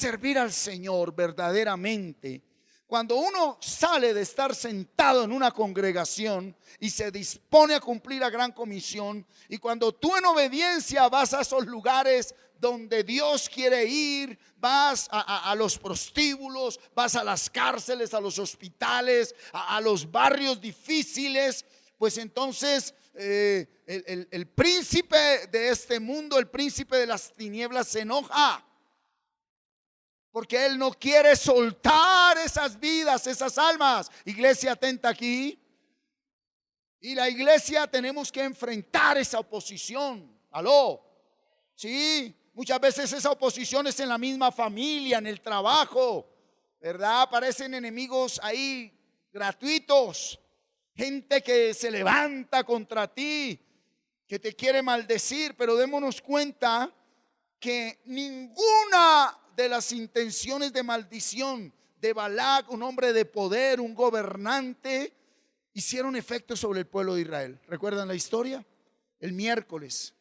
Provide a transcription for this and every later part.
servir al Señor verdaderamente, cuando uno sale de estar sentado en una congregación y se dispone a cumplir la gran comisión, y cuando tú en obediencia vas a esos lugares donde Dios quiere ir, vas a los prostíbulos, vas a las cárceles, a los hospitales, a los barrios difíciles, pues entonces el príncipe de este mundo, el príncipe de las tinieblas, se enoja, porque él no quiere soltar esas vidas, esas almas. Iglesia, atenta aquí. Y la iglesia tenemos que enfrentar esa oposición. Aló. Sí, muchas veces esa oposición es en la misma familia, en el trabajo, ¿verdad? Aparecen enemigos ahí gratuitos. Gente que se levanta contra ti, que te quiere maldecir. Pero démonos cuenta que ninguna de las intenciones de maldición de Balac, un hombre de poder, un gobernante, hicieron efecto sobre el pueblo de Israel. ¿Recuerdan la historia? El miércoles,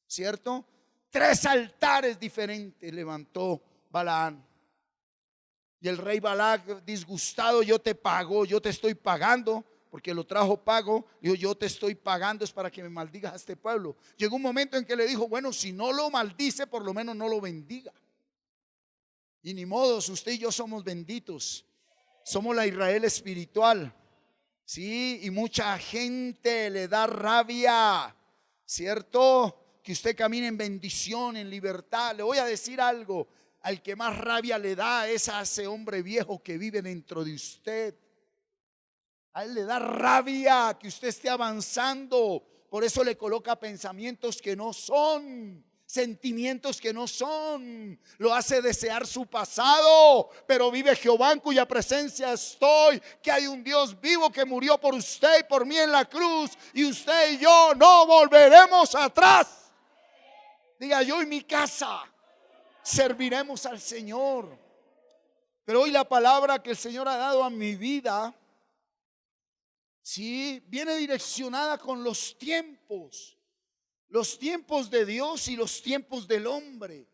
¿cierto? 3 altares diferentes levantó Balaam. Y el rey Balac, disgustado: yo te pago, yo te estoy pagando, porque lo trajo pago. Dijo: yo te estoy pagando, es para que me maldigas a este pueblo. Llegó un momento en que le dijo: bueno, si no lo maldice, por lo menos no lo bendiga. Y ni modos, usted y yo somos benditos. Somos la Israel espiritual. Sí, y mucha gente le da rabia, ¿cierto? Que usted camine en bendición, en libertad. Le voy a decir algo: al que más rabia le da es a ese hombre viejo que vive dentro de usted. A él le da rabia que usted esté avanzando. Por eso le coloca pensamientos que no son, sentimientos que no son. Lo hace desear su pasado. Pero vive Jehová, en cuya presencia estoy, que hay un Dios vivo que murió por usted y por mí en la cruz, y usted y yo no volveremos atrás. Diga: yo y mi casa serviremos al Señor. Pero hoy la palabra que el Señor ha dado a mi vida, sí, viene direccionada con los tiempos de Dios y los tiempos del hombre.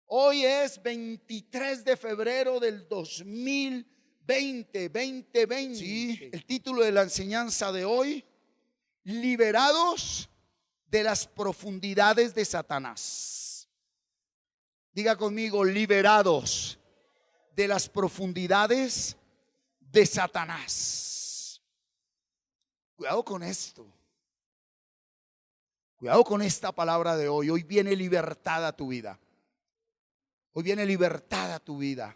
Hoy es 23 de febrero del 2020. Sí, el título de la enseñanza de hoy: liberados de las profundidades de Satanás. Diga conmigo: liberados de las profundidades de Satanás. Cuidado con esto. Cuidado con esta palabra de hoy. Hoy viene libertad a tu vida. Hoy viene libertad a tu vida.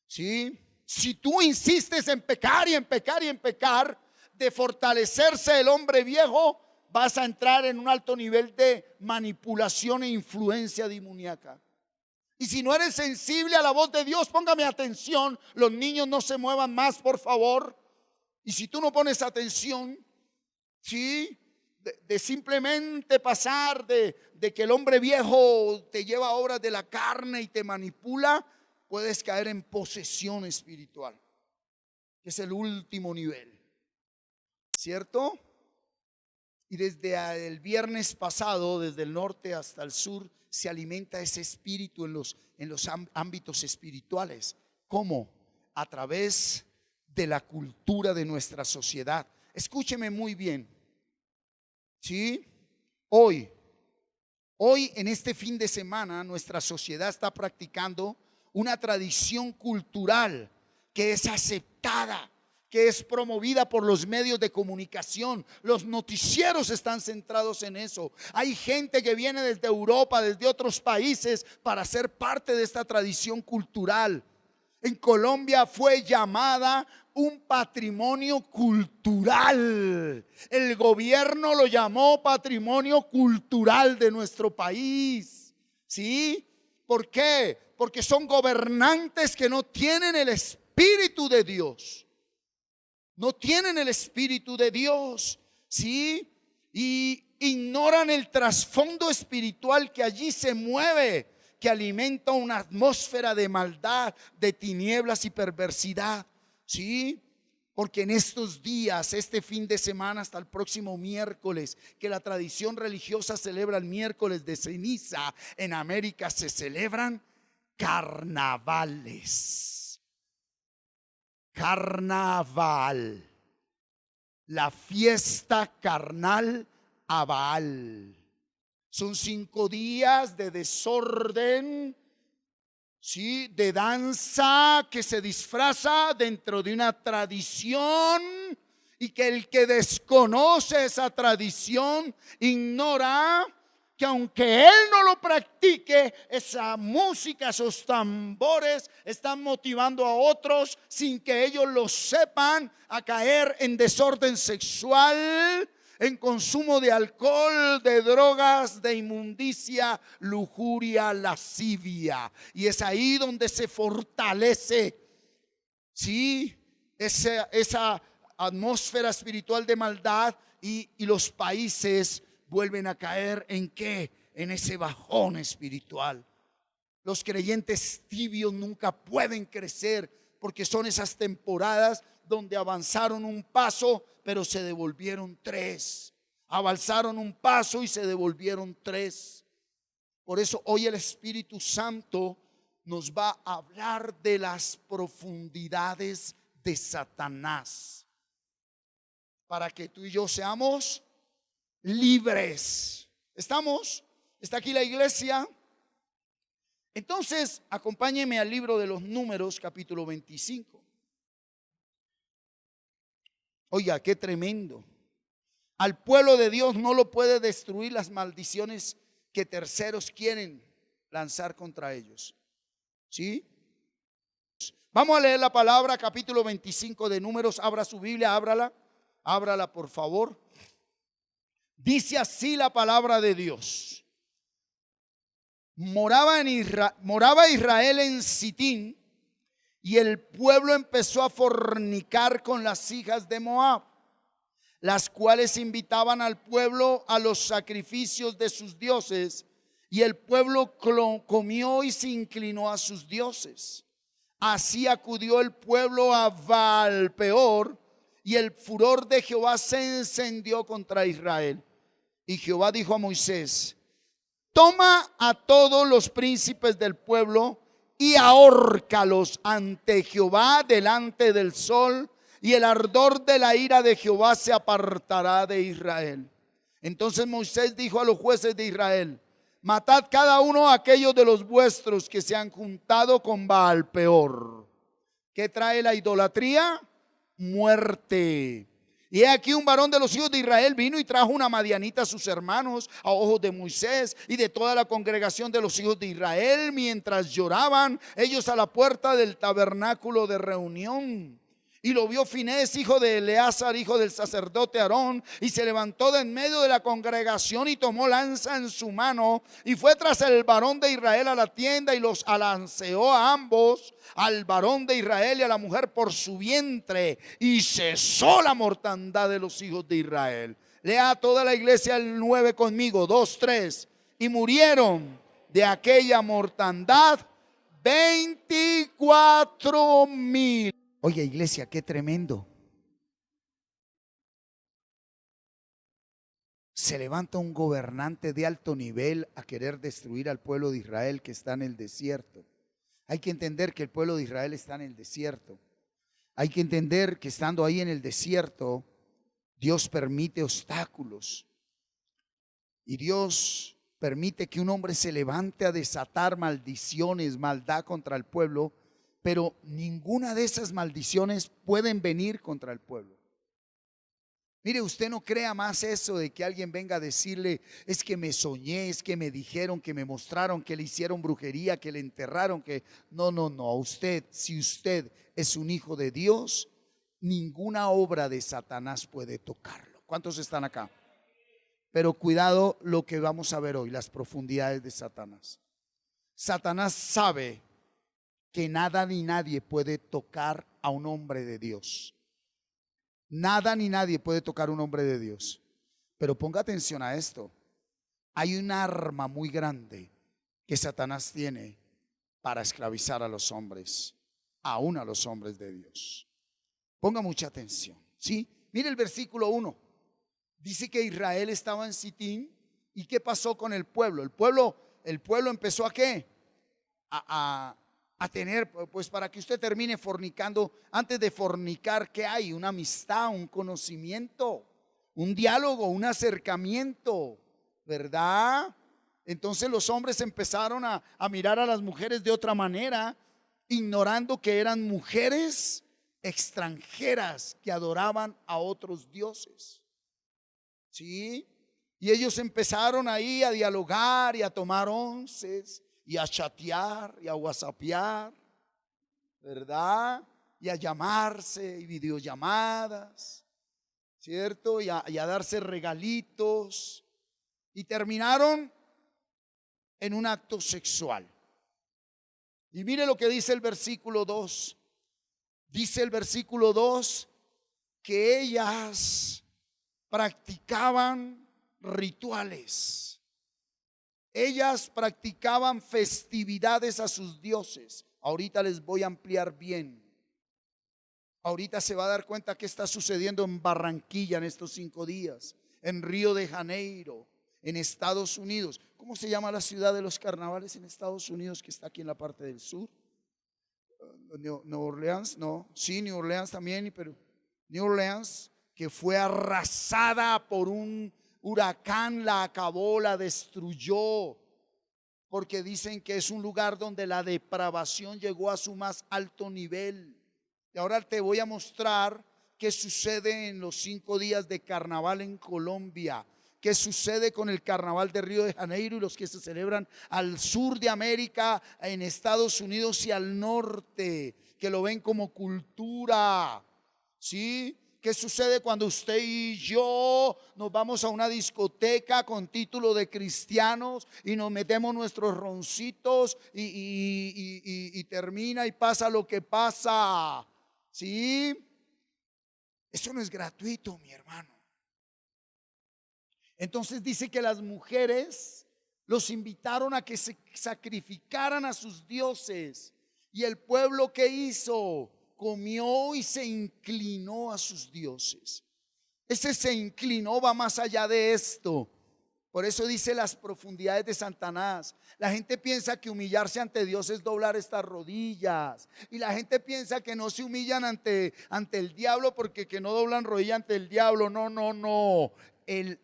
¿Sí? Si tú insistes en pecar y en pecar y en pecar, de fortalecerse el hombre viejo, vas a entrar en un alto nivel de manipulación e influencia demoníaca. Y si no eres sensible a la voz de Dios, póngame atención. Los niños no se muevan más, por favor. Y si tú no pones atención, ¿sí?, de simplemente pasar de que el hombre viejo te lleva a obras de la carne y te manipula, puedes caer en posesión espiritual, que es el último nivel, ¿cierto? Y desde el viernes pasado, desde el norte hasta el sur, se alimenta ese espíritu en los ámbitos espirituales. ¿Cómo? A través de la cultura de nuestra sociedad. Escúcheme muy bien. ¿Sí? Hoy en este fin de semana, nuestra sociedad está practicando una tradición cultural que es aceptada, que es promovida por los medios de comunicación. Los noticieros están centrados en eso. Hay gente que viene desde Europa, desde otros países, para ser parte de esta tradición cultural. En Colombia fue llamada un patrimonio cultural. El gobierno lo llamó patrimonio cultural de nuestro país. ¿Sí? ¿Por qué? Porque son gobernantes que no tienen el Espíritu de Dios. No tienen el Espíritu de Dios. ¿Sí? Y ignoran el trasfondo espiritual que allí se mueve, que alimenta una atmósfera de maldad, de tinieblas y perversidad. ¿Sí? Porque en estos días, este fin de semana hasta el próximo miércoles, que la tradición religiosa celebra el miércoles de ceniza, en América se celebran carnavales. Carnaval. La fiesta carnal a Baal. Son 5 días de desorden, ¿sí? De danza que se disfraza dentro de una tradición, y que el que desconoce esa tradición ignora que aunque él no lo practique, esa música, esos tambores están motivando a otros sin que ellos lo sepan a caer en desorden sexual, en consumo de alcohol, de drogas, de inmundicia, lujuria, lascivia. Y es ahí donde se fortalece, ¿sí?, esa atmósfera espiritual de maldad, y los países vuelven a caer ¿en qué? En ese bajón espiritual. Los creyentes tibios nunca pueden crecer, porque son esas temporadas donde avanzaron un paso pero se devolvieron 3. Avanzaron un paso y se devolvieron 3. Por eso hoy el Espíritu Santo nos va a hablar de las profundidades de Satanás, para que tú y yo seamos libres. ¿Estamos? ¿Está aquí la iglesia? Entonces, acompáñenme al libro de los Números, capítulo 25. Oiga, qué tremendo. Al pueblo de Dios no lo puede destruir las maldiciones que terceros quieren lanzar contra ellos. ¿Sí? Vamos a leer la palabra, capítulo 25 de Números. Abra su Biblia, ábrala por favor. Dice así la palabra de Dios. Moraba Israel en Sitín, y el pueblo empezó a fornicar con las hijas de Moab, las cuales invitaban al pueblo a los sacrificios de sus dioses, y el pueblo comió y se inclinó a sus dioses. Así acudió el pueblo a Baal-peor, y el furor de Jehová se encendió contra Israel. Y Jehová dijo a Moisés: toma a todos los príncipes del pueblo y ahórcalos ante Jehová delante del sol, y el ardor de la ira de Jehová se apartará de Israel. Entonces Moisés dijo a los jueces de Israel: matad cada uno a aquellos de los vuestros que se han juntado con Baal-peor. ¿Qué trae la idolatría? Muerte. Y he aquí un varón de los hijos de Israel vino y trajo una madianita a sus hermanos a ojos de Moisés y de toda la congregación de los hijos de Israel, mientras lloraban ellos a la puerta del tabernáculo de reunión. Y lo vio Finés, hijo de Eleazar, hijo del sacerdote Aarón, y se levantó de en medio de la congregación y tomó lanza en su mano y fue tras el varón de Israel a la tienda, y los alanceó a ambos, al varón de Israel y a la mujer, por su vientre, y cesó la mortandad de los hijos de Israel. Lea toda la iglesia el 9 conmigo, 2, 3. Y murieron de aquella mortandad 24,000. Oye, iglesia, qué tremendo. Se levanta un gobernante de alto nivel a querer destruir al pueblo de Israel que está en el desierto. Hay que entender que el pueblo de Israel está en el desierto. Hay que entender que estando ahí en el desierto, Dios permite obstáculos. Y Dios permite que un hombre se levante a desatar maldiciones, maldad contra el pueblo. Pero ninguna de esas maldiciones pueden venir contra el pueblo. Mire, usted no crea más eso de que alguien venga a decirle: es que me soñé, es que me dijeron, que me mostraron, que le hicieron brujería, que le enterraron, que no. Usted, si usted es un hijo de Dios, ninguna obra de Satanás puede tocarlo. ¿Cuántos están acá? Pero cuidado lo que vamos a ver hoy, las profundidades de Satanás. Satanás sabe que nada ni nadie puede tocar a un hombre de Dios. Nada ni nadie puede tocar a un hombre de Dios. Pero ponga atención a esto. Hay un arma muy grande que Satanás tiene para esclavizar a los hombres, aún a los hombres de Dios. Ponga mucha atención, ¿sí? Mire el versículo 1. Dice que Israel estaba en Sitín. ¿Y qué pasó con el pueblo? El pueblo empezó a ¿qué? a, a tener, pues para que usted termine fornicando. Antes de fornicar, ¿qué hay? Una amistad, un conocimiento, un diálogo, un acercamiento, ¿verdad? Entonces los hombres empezaron a mirar a las mujeres de otra manera, ignorando que eran mujeres extranjeras que adoraban a otros dioses. ¿Sí? Y ellos empezaron ahí a dialogar y a tomar onces y a chatear y a whatsappear, ¿verdad? Y a llamarse y videollamadas, ¿cierto? Y a darse regalitos. Y terminaron en un acto sexual. Y mire lo que dice el versículo 2. Dice el versículo 2 que ellas practicaban rituales. Ellas practicaban festividades a sus dioses. Ahorita les voy a ampliar bien. Ahorita se va a dar cuenta qué está sucediendo en Barranquilla en estos 5 días, en Río de Janeiro, en Estados Unidos. ¿Cómo se llama la ciudad de los carnavales en Estados Unidos, que está aquí en la parte del sur? New Orleans, no, sí, New Orleans también, pero New Orleans, que fue arrasada por un huracán, la acabó, la destruyó, porque dicen que es un lugar donde la depravación llegó a su más alto nivel. Y ahora te voy a mostrar qué sucede en los 5 días de carnaval en Colombia, qué sucede con el carnaval de Río de Janeiro y los que se celebran al sur de América, en Estados Unidos y al norte, que lo ven como cultura. ¿Sí? ¿Qué sucede cuando usted y yo nos vamos a una discoteca con título de cristianos y nos metemos nuestros roncitos y termina y pasa lo que pasa? ¿Sí? Eso no es gratuito, mi hermano. Entonces dice que las mujeres los invitaron a que se sacrificaran a sus dioses. Y el pueblo, ¿qué hizo? Comió y se inclinó a sus dioses. Ese se inclinó va más allá de esto. Por eso dice las profundidades de Satanás. La gente piensa que humillarse ante Dios es doblar estas rodillas. Y la gente piensa que no se humillan ante el diablo porque que no doblan rodilla ante el diablo. No, no, no. El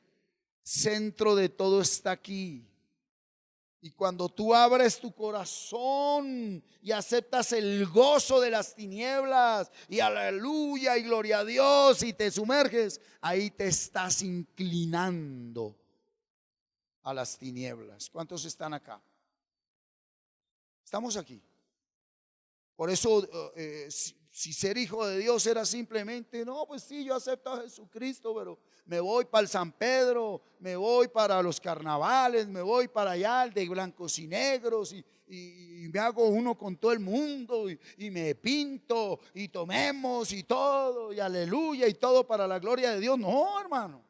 centro de todo está aquí. Y cuando tú abres tu corazón y aceptas el gozo de las tinieblas y aleluya y gloria a Dios y te sumerges, ahí te estás inclinando a las tinieblas. ¿Cuántos están acá? Estamos aquí. Por eso si ser hijo de Dios era simplemente, no, pues sí, yo acepto a Jesucristo, pero me voy para el San Pedro, me voy para los carnavales, me voy para allá, el de blancos y negros, y me hago uno con todo el mundo, y me pinto, y tomemos, y todo, y aleluya, y todo para la gloria de Dios. No, hermano,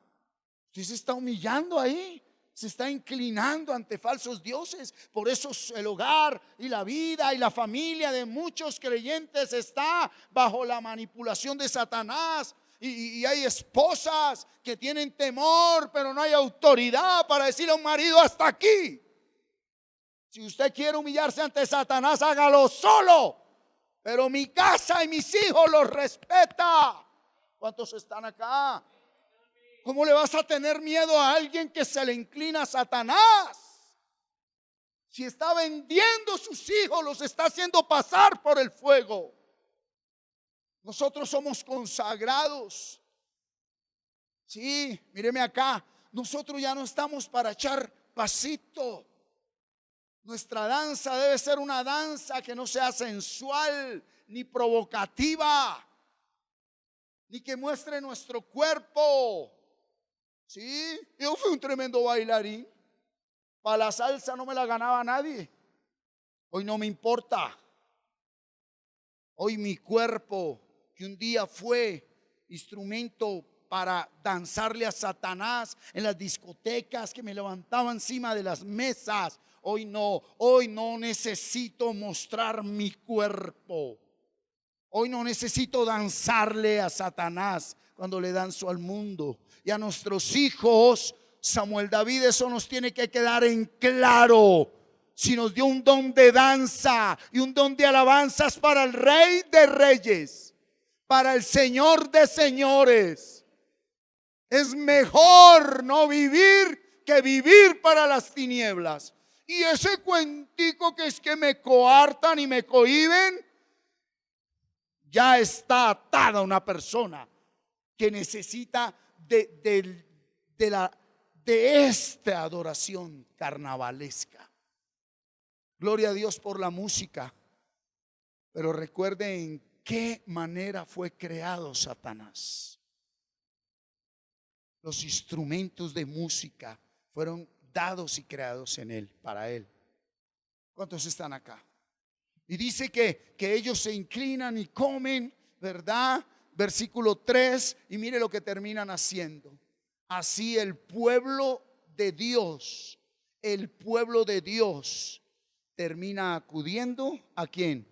usted se está humillando ahí. Se está inclinando ante falsos dioses. Por eso el hogar y la vida y la familia de muchos creyentes está bajo la manipulación de Satanás. Y hay esposas que tienen temor, pero no hay autoridad para decirle a un marido: hasta aquí. Si usted quiere humillarse ante Satanás, hágalo solo, pero mi casa y mis hijos los respeta. ¿Cuántos están acá? ¿Cómo le vas a tener miedo a alguien que se le inclina a Satanás? Si está vendiendo sus hijos, los está haciendo pasar por el fuego. Nosotros somos consagrados. Sí, míreme acá. Nosotros ya no estamos para echar pasito. Nuestra danza debe ser una danza que no sea sensual ni provocativa, ni que muestre nuestro cuerpo. Sí, yo fui un tremendo bailarín. Para la salsa no me la ganaba nadie. Hoy no me importa. Hoy mi cuerpo, que un día fue instrumento para danzarle a Satanás en las discotecas, que me levantaba encima de las mesas, hoy no necesito mostrar mi cuerpo. Hoy no necesito danzarle a Satanás cuando le danzo al mundo. Y a nuestros hijos, Samuel David, eso nos tiene que quedar en claro. si nos dio un don de danza y un don de alabanzas para el Rey de Reyes, para el Señor de Señores. Es mejor no vivir que vivir para las tinieblas. Y ese cuentico que es que me coartan y me cohiben, ya está atada una persona que necesita de esta adoración carnavalesca. Gloria a Dios por la música, pero recuerden en qué manera fue creado Satanás. Los instrumentos de música fueron dados y creados en él, para él. ¿Cuántos están acá? Y dice que ellos se inclinan y comen, ¿verdad? Versículo 3, y mire lo que terminan haciendo. Así el pueblo de Dios termina acudiendo ¿a quién?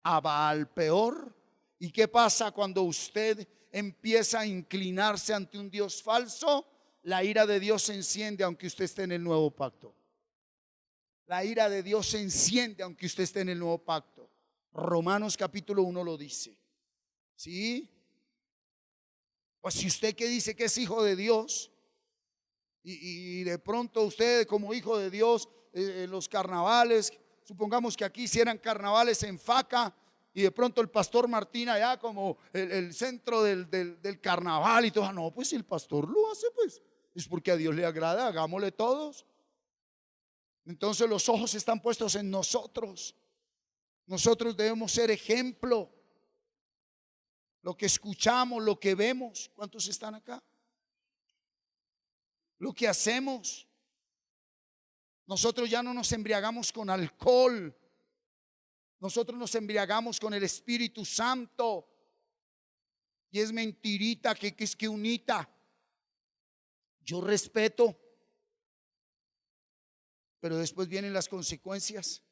A Baal Peor. ¿Y qué pasa cuando usted empieza a inclinarse ante un Dios falso? La ira de Dios se enciende aunque usted esté en el nuevo pacto. La ira de Dios se enciende aunque usted esté en el nuevo pacto. Romanos capítulo 1 lo dice. ¿Sí? Pues si usted que dice que es hijo de Dios y de pronto usted como hijo de Dios en los carnavales, supongamos que aquí hicieran carnavales en Faca y de pronto el pastor Martín allá como el centro del carnaval y todo, no, pues si el pastor lo hace, pues es porque a Dios le agrada, hagámosle todos. Entonces los ojos están puestos en nosotros. Nosotros debemos ser ejemplo. Lo que escuchamos, lo que vemos. ¿Cuántos están acá? Lo que hacemos. Nosotros ya no nos embriagamos con alcohol. Nosotros nos embriagamos con el Espíritu Santo. Y es mentirita que es que unita. Yo respeto, pero después vienen las consecuencias.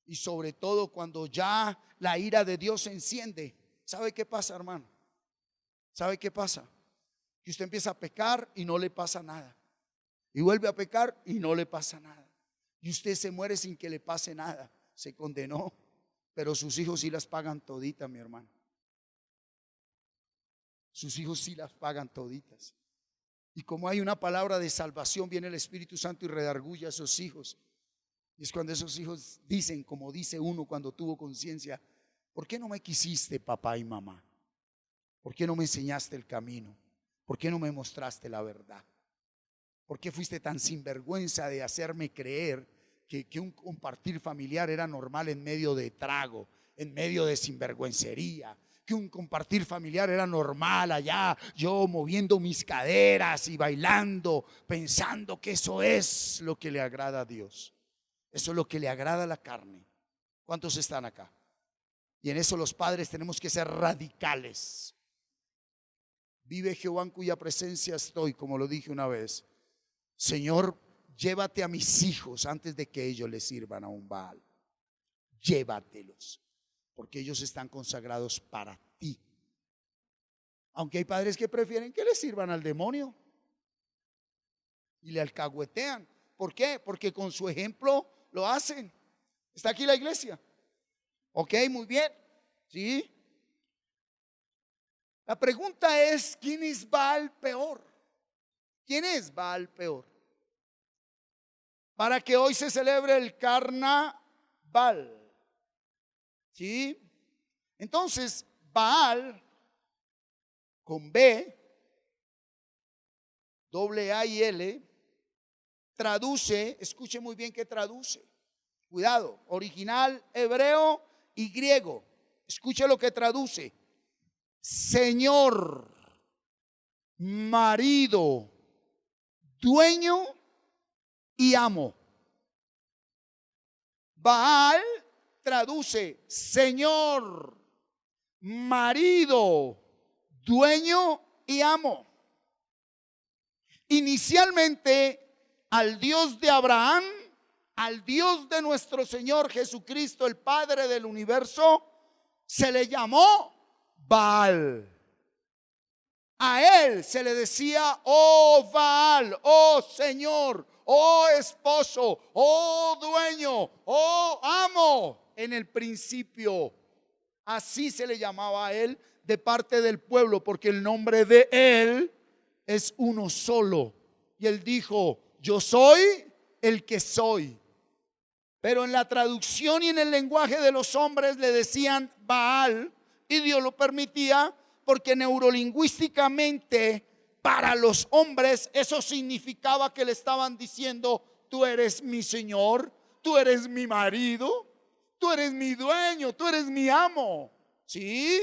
Y sobre todo cuando ya la ira de Dios se enciende. ¿Sabe qué pasa, hermano? ¿Sabe qué pasa? Que usted empieza a pecar y no le pasa nada. Y vuelve a pecar y no le pasa nada. Y usted se muere sin que le pase nada. Se condenó, pero sus hijos sí las pagan toditas, mi hermano. Sus hijos sí las pagan toditas. Y como hay una palabra de salvación, viene el Espíritu Santo y redarguye a esos hijos. Y es cuando esos hijos dicen, como dice uno cuando tuvo conciencia: ¿por qué no me quisiste, papá y mamá? ¿Por qué no me enseñaste el camino? ¿Por qué no me mostraste la verdad? ¿Por qué fuiste tan sinvergüenza de hacerme creer que un compartir familiar era normal en medio de trago, en medio de sinvergüencería? Que un compartir familiar era normal allá, yo moviendo mis caderas y bailando, pensando que eso es lo que le agrada a Dios. Eso es lo que le agrada a la carne. ¿Cuántos están acá? Y en eso los padres tenemos que ser radicales. Vive Jehová en cuya presencia estoy, como lo dije una vez. Señor, llévate a mis hijos antes de que ellos le sirvan a un Baal. Llévatelos, porque ellos están consagrados para ti. Aunque hay padres que prefieren que le sirvan al demonio y le alcahuetean. ¿Por qué? Porque con su ejemplo lo hacen. ¿Está aquí la iglesia? Ok, muy bien. ¿Sí? La pregunta es: ¿quién es Baal Peor? ¿Quién es Baal Peor? Para que hoy se celebre el carnaval. ¿Sí? Entonces, Baal, con B, doble A y L, traduce, escuche muy bien qué traduce. Cuidado, original, hebreo y griego. Escuche lo que traduce: Señor, marido, dueño y amo. Baal traduce Señor, marido, dueño y amo. Inicialmente al Dios de Abraham, al Dios de nuestro Señor Jesucristo, el Padre del universo, se le llamó Baal. A él se le decía: oh Baal, oh Señor, oh esposo, oh dueño, oh amo. En el principio, así se le llamaba a él de parte del pueblo, porque el nombre de él es uno solo. Y él dijo: yo soy el que soy. Pero en la traducción y en el lenguaje de los hombres le decían Baal, y Dios lo permitía porque neurolingüísticamente para los hombres eso significaba que le estaban diciendo: tú eres mi Señor, tú eres mi marido, tú eres mi dueño, tú eres mi amo. Sí,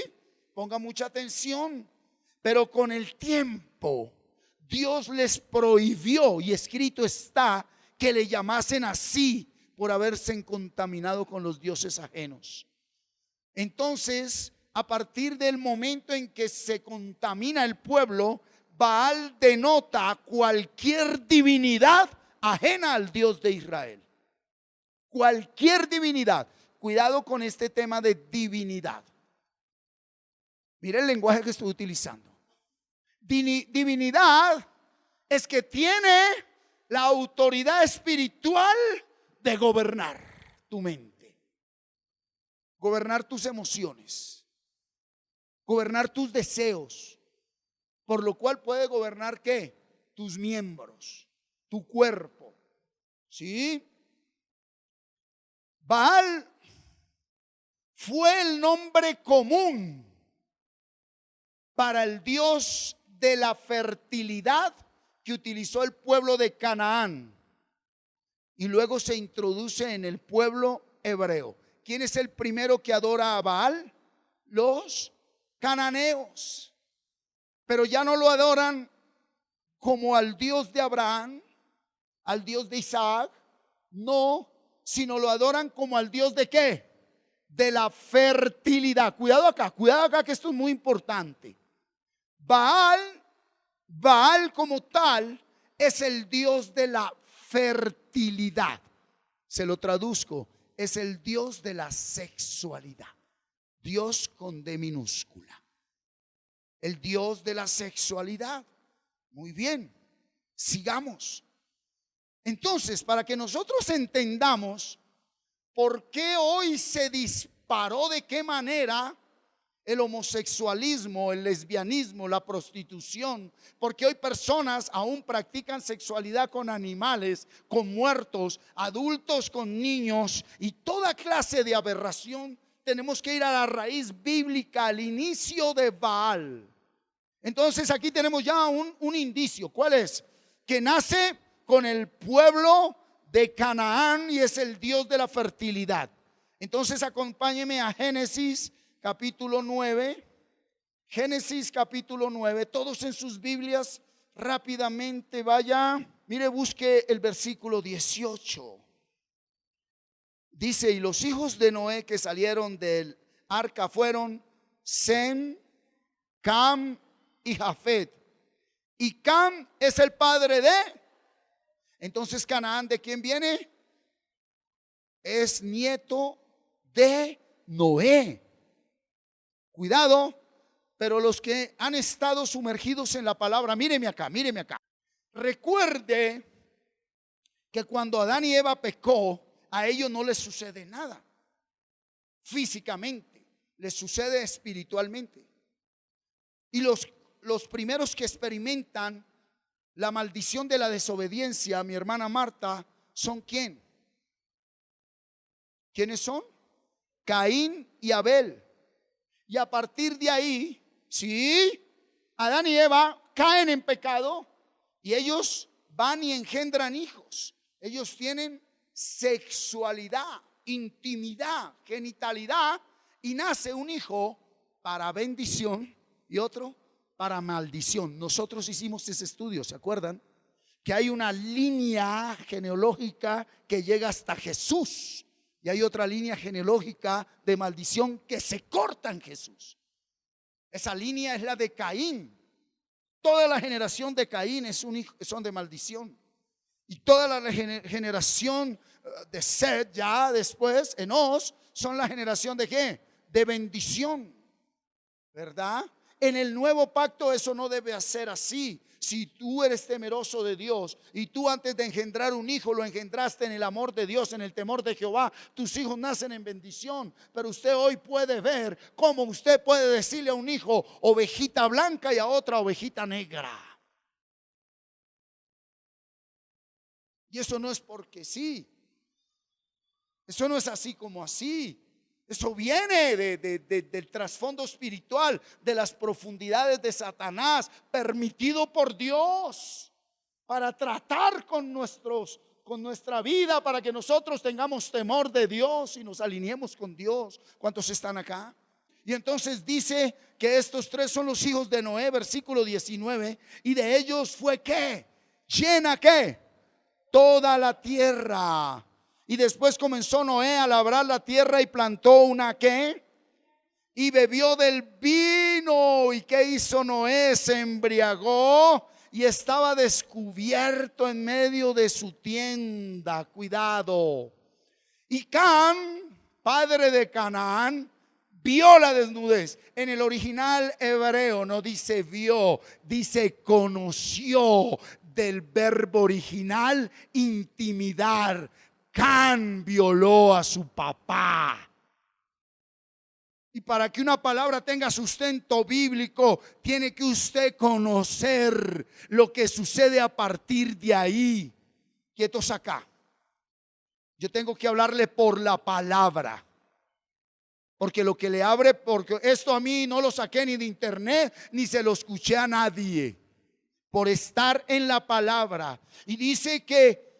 ponga mucha atención. Pero con el tiempo Dios les prohibió, y escrito está, que le llamasen así por haberse contaminado con los dioses ajenos. Entonces, a partir del momento en que se contamina el pueblo, Baal denota cualquier divinidad ajena al Dios de Israel. Cualquier divinidad. Cuidado con este tema de divinidad. Mire el lenguaje que estoy utilizando. Divinidad es que tiene la autoridad espiritual de gobernar tu mente, gobernar tus emociones, gobernar tus deseos, por lo cual puede gobernar ¿qué? Tus miembros, tu cuerpo. ¿Sí? Baal fue el nombre común para el dios de la fertilidad que utilizó el pueblo de Canaán, y luego se introduce en el pueblo hebreo. ¿Quién es el primero que adora a Baal? Los cananeos. Pero ya no lo adoran como al Dios de Abraham, al Dios de Isaac, no, sino lo adoran como al Dios de ¿qué? De la fertilidad. Cuidado acá que esto es muy importante. Baal como tal es el Dios de la fertilidad. Se lo traduzco, es el Dios de la sexualidad. Dios con D minúscula. El Dios de la sexualidad. Muy bien, sigamos. Entonces, para que nosotros entendamos por qué hoy se disparó, de qué manera el homosexualismo, el lesbianismo, la prostitución, porque hoy personas aún practican sexualidad con animales, con muertos, adultos con niños y toda clase de aberración. Tenemos que ir a la raíz bíblica, al inicio de Baal. Entonces aquí tenemos ya un indicio. ¿Cuál es? Que nace con el pueblo de Canaán y es el Dios de la fertilidad. Entonces acompáñeme a Génesis capítulo 9. Génesis capítulo 9. Todos en sus Biblias rápidamente vaya. Mire, busque el versículo 18. Dice: y los hijos de Noé que salieron del arca fueron Sem, Cam y Jafet. Y Cam es el padre de. Entonces Canaán, ¿de quién viene? Es nieto de Noé. Cuidado, pero los que han estado sumergidos en la palabra, míreme acá. Recuerde que cuando Adán y Eva pecó, a ellos no les sucede nada físicamente, les sucede espiritualmente. Y los primeros que experimentan la maldición de la desobediencia, mi hermana Marta, ¿son quién? ¿Quiénes son? Caín y Abel. Y a partir de ahí, sí, Adán y Eva caen en pecado y ellos van y engendran hijos. Ellos tienen sexualidad, intimidad, genitalidad, y nace un hijo para bendición y otro para maldición. Nosotros hicimos ese estudio, ¿se acuerdan? Que hay una línea genealógica que llega hasta Jesús y hay otra línea genealógica de maldición que se corta en Jesús. Esa línea es la de Caín. Toda la generación de Caín es un hijo, son de maldición. Y toda la generación de Set, ya después, Enos, son la generación de ¿qué? De bendición, ¿verdad? en el nuevo pacto eso no debe ser así. Si tú eres temeroso de Dios y tú antes de engendrar un hijo lo engendraste en el amor de Dios, en el temor de Jehová, tus hijos nacen en bendición. Pero usted hoy puede ver cómo usted puede decirle a un hijo ovejita blanca y a otra ovejita negra. Y eso no es porque sí. Eso no es así como así. Eso viene del trasfondo espiritual, de las profundidades de Satanás, permitido por Dios para tratar con nuestra vida, para que nosotros tengamos temor de Dios y nos alineemos con Dios. ¿Cuántos están acá? Y entonces dice que estos tres son los hijos de Noé, versículo 19, y de ellos fue ¿qué? Llena ¿qué? Toda la tierra. Y después comenzó Noé a labrar la tierra y plantó una ¿qué? Y bebió del vino. ¿Y qué hizo Noé? Se embriagó y estaba descubierto en medio de su tienda. Cuidado. Y Cam, padre de Canaán, vio la desnudez. En el original hebreo no dice vio, dice conoció. Del verbo original intimidar. Can violó a su papá. Y para que una palabra tenga sustento bíblico, tiene que usted conocer lo que sucede a partir de ahí. Quietos acá. Yo tengo que hablarle por la palabra. Porque lo que le abre, porque esto a mí no lo saqué ni de internet, ni se lo escuché a nadie. Por estar en la palabra. Y dice que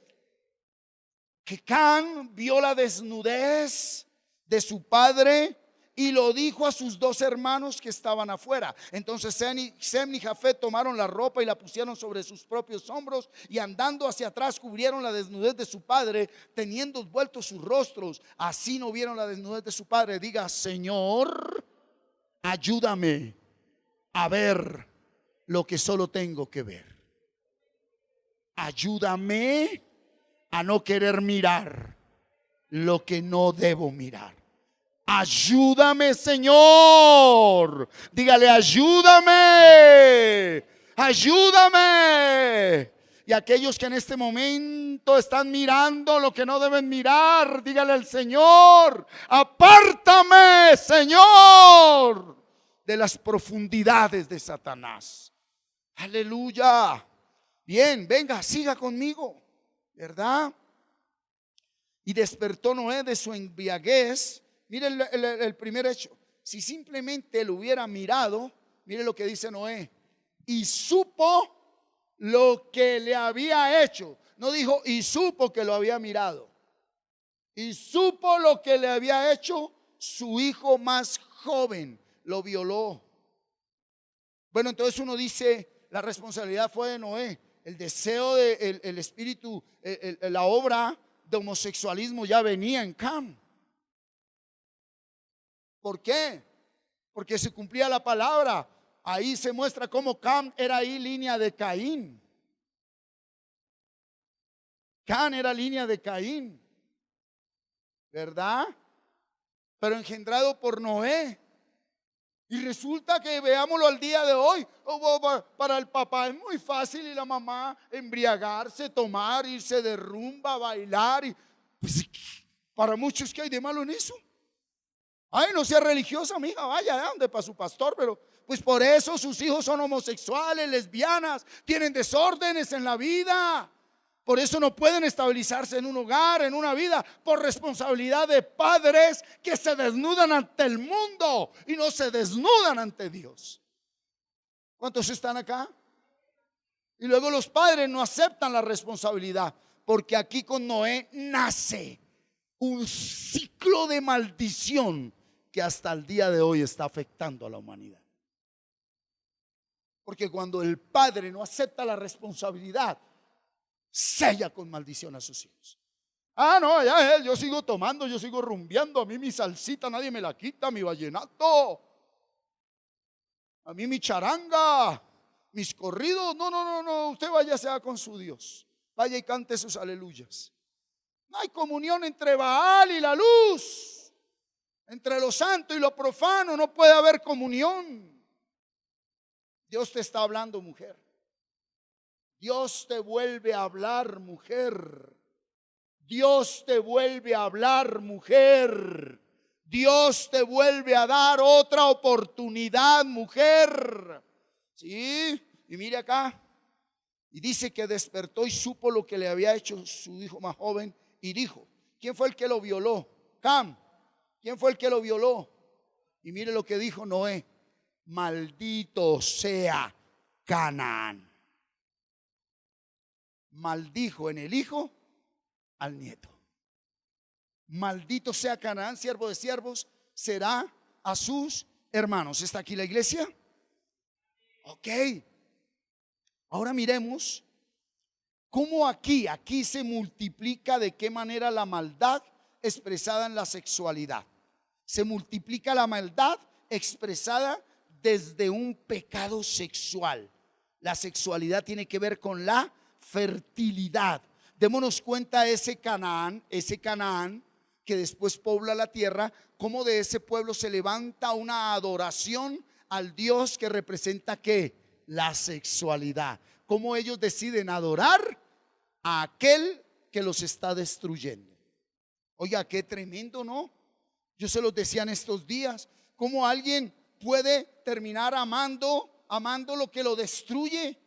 Can vio la desnudez de su padre y lo dijo a sus dos hermanos que estaban afuera. Entonces Sem y Jafet tomaron la ropa y la pusieron sobre sus propios hombros y andando hacia atrás cubrieron la desnudez de su padre, teniendo vueltos sus rostros. Así no vieron la desnudez de su padre. Diga: Señor, ayúdame a ver lo que solo tengo que ver. Ayúdame a no querer mirar lo que no debo mirar. Ayúdame, Señor. Dígale: ayúdame, ayúdame. Y aquellos que en este momento están mirando lo que no deben mirar, dígale al Señor: apártame, Señor, de las profundidades de Satanás. Aleluya. Bien, venga, siga conmigo, ¿verdad? Y despertó Noé de su embriaguez. Mire el primer hecho. Si simplemente lo hubiera mirado, mire lo que dice Noé: y supo lo que le había hecho. No dijo y supo que lo había mirado. Y supo lo que le había hecho su hijo más joven. Lo violó. Bueno, entonces uno dice, la responsabilidad fue de Noé. El deseo de el espíritu, la obra de homosexualismo ya venía en Cam. ¿Por qué? Porque se cumplía la palabra. Ahí se muestra cómo Cam era ahí línea de Caín. Cam era línea de Caín, ¿verdad? Pero engendrado por Noé. Y resulta que veámoslo al día de hoy. Para el papá es muy fácil y la mamá embriagarse, tomar, irse de rumba, bailar. Y pues, para muchos, ¿qué hay de malo en eso? Ay, no sea religiosa, mija, vaya donde para su pastor. Pero pues por eso sus hijos son homosexuales, lesbianas, tienen desórdenes en la vida. Por eso no pueden estabilizarse en un hogar, en una vida, por responsabilidad de padres que se desnudan ante el mundo y no se desnudan ante Dios. ¿Cuántos están acá? Y luego los padres no aceptan la responsabilidad, porque aquí con Noé nace un ciclo de maldición que hasta el día de hoy está afectando a la humanidad. Porque cuando el padre no acepta la responsabilidad, sella con maldición a sus hijos. Ah, no, ya yo sigo tomando, yo sigo rumbeando. A mí mi salsita nadie me la quita, mi vallenato, a mí mi charanga, mis corridos. No, usted vaya sea con su Dios, vaya y cante sus aleluyas. No hay comunión entre Baal y la luz, entre lo santo y lo profano no puede haber comunión. Dios te está hablando, mujer. Dios te vuelve a hablar, mujer. Dios te vuelve a hablar, mujer. Dios te vuelve a dar otra oportunidad, mujer. ¿Sí? Y mire acá. Y dice que despertó y supo lo que le había hecho su hijo más joven. Y dijo, ¿quién fue el que lo violó? Cam. ¿Quién fue el que lo violó? Y mire lo que dijo Noé. Maldito sea Canaán. Maldijo en el hijo al nieto. Maldito sea Canaán, siervo de siervos, será a sus hermanos. ¿Está aquí la iglesia? Ok. Ahora miremos cómo aquí se multiplica de qué manera la maldad expresada en la sexualidad. Se multiplica la maldad expresada desde un pecado sexual. La sexualidad tiene que ver con la fertilidad. Démonos cuenta ese Canaán que después pobla la tierra, cómo de ese pueblo se levanta una adoración al Dios que representa ¿qué? La sexualidad. Cómo ellos deciden adorar a aquel que los está destruyendo. Oiga, qué tremendo, ¿no? Yo se los decía en estos días, cómo alguien puede terminar amando lo que lo destruye.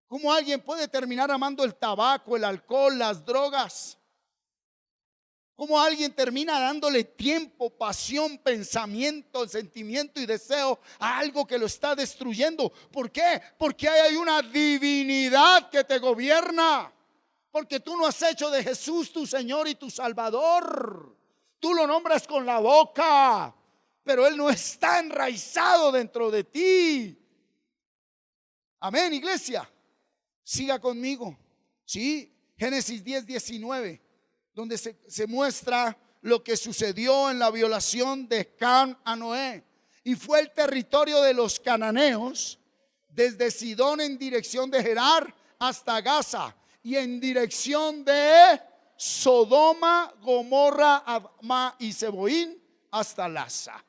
Cómo alguien puede terminar amando el tabaco, el alcohol, las drogas. Cómo alguien termina dándole tiempo, pasión, pensamiento, sentimiento y deseo a algo que lo está destruyendo. ¿Por qué? Porque hay una divinidad que te gobierna. Porque tú no has hecho de Jesús tu Señor y tu Salvador. Tú lo nombras con la boca, pero Él no está enraizado dentro de ti. Amén, iglesia. Siga conmigo. Sí, Génesis 10:19. Donde se muestra lo que sucedió en la violación de Cam a Noé. Y fue el territorio de los cananeos desde Sidón en dirección de Gerar hasta Gaza y en dirección de Sodoma, Gomorra, Adma y Seboín hasta Laza.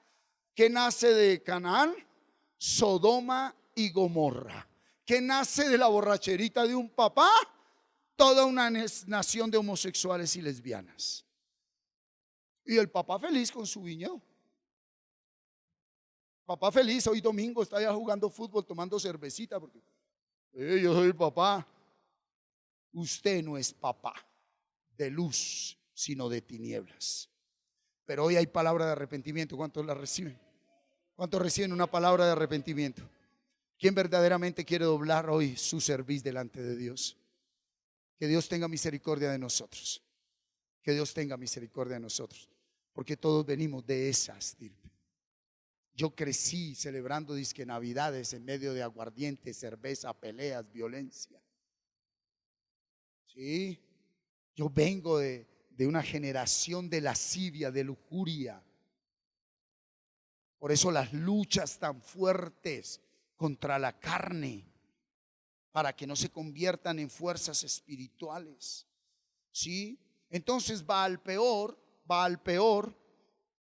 ¿Qué nace de Canaán? Sodoma y Gomorra. ¿Qué nace de la borracherita de un papá? Toda una nación de homosexuales y lesbianas. Y el papá feliz con su viñedo. Papá feliz, hoy domingo está allá jugando fútbol, tomando cervecita, porque yo soy el papá. Usted no es papá de luz, sino de tinieblas. Pero hoy hay palabra de arrepentimiento. ¿Cuántos la reciben? ¿Cuántos reciben una palabra de arrepentimiento? ¿Quién verdaderamente quiere doblar hoy su cerviz delante de Dios? Que Dios tenga misericordia de nosotros. Que Dios tenga misericordia de nosotros. Porque todos venimos de esa estirpe. Yo crecí celebrando disque navidades en medio de aguardiente, cerveza, peleas, violencia. Sí, yo vengo de una generación de lascivia, de lujuria. Por eso las luchas tan fuertes contra la carne, para que no se conviertan en fuerzas espirituales. ¿Sí? Entonces Baal Peor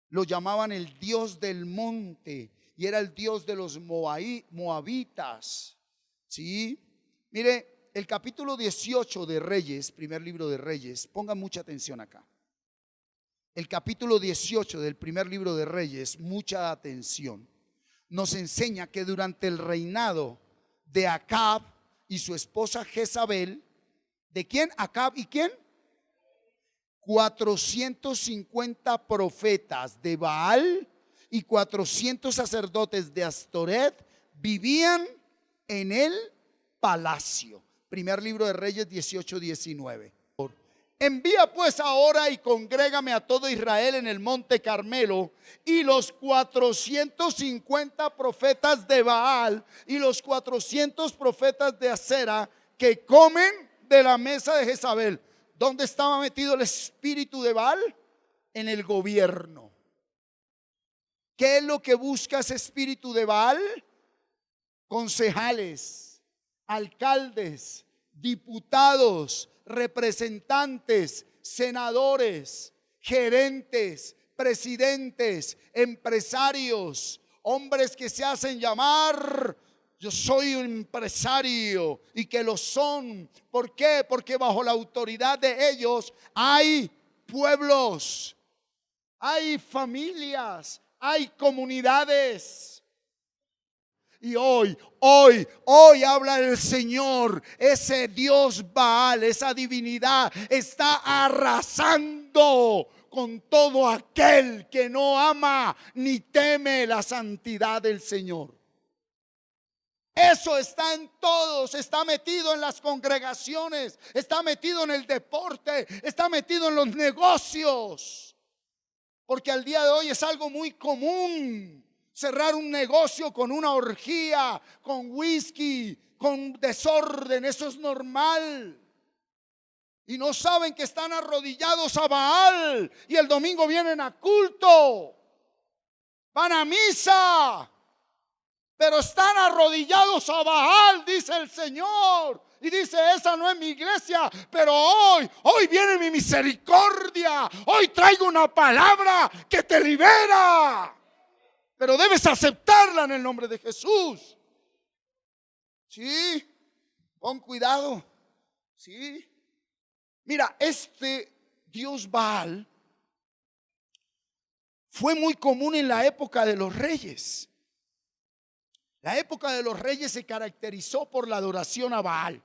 lo llamaban el dios del monte y era el dios de los moabitas. ¿Sí? Mire, el capítulo 18 de Reyes, primer libro de Reyes, pongan mucha atención acá. El capítulo 18 del primer libro de Reyes, mucha atención, nos enseña que durante el reinado de Acab y su esposa Jezabel, ¿de quién? Acab y quién? 450 profetas de Baal y 400 sacerdotes de Astoret vivían en el palacio. Primer libro de Reyes 18:19. Envía pues ahora y congrégame a todo Israel en el monte Carmelo, y los 450 profetas de Baal y los 400 profetas de Acera que comen de la mesa de Jezabel. ¿Dónde estaba metido el espíritu de Baal? En el gobierno. ¿Qué es lo que busca ese espíritu de Baal? Concejales, alcaldes, diputados, representantes, senadores, gerentes, presidentes, empresarios, hombres que se hacen llamar Yo soy un empresario y que lo son. ¿Por qué? Porque bajo la autoridad de ellos hay pueblos, hay familias, hay comunidades. Y hoy habla el Señor. Ese Dios Baal, esa divinidad está arrasando con todo aquel que no ama ni teme la santidad del Señor. Eso está en todos, está metido en las congregaciones, está metido en el deporte, está metido en los negocios. Porque al día de hoy es algo muy común cerrar un negocio con una orgía, con whisky, con desorden. Eso es normal. Y no saben que están arrodillados a Baal y el domingo vienen a culto, van a misa, pero están arrodillados a Baal, dice el Señor. Y dice, esa no es mi iglesia, pero hoy viene mi misericordia. Hoy traigo una palabra que te libera. Pero debes aceptarla en el nombre de Jesús. Sí, pon cuidado. Sí. Mira, este Dios Baal fue muy común en la época de los reyes. La época de los reyes se caracterizó por la adoración a Baal.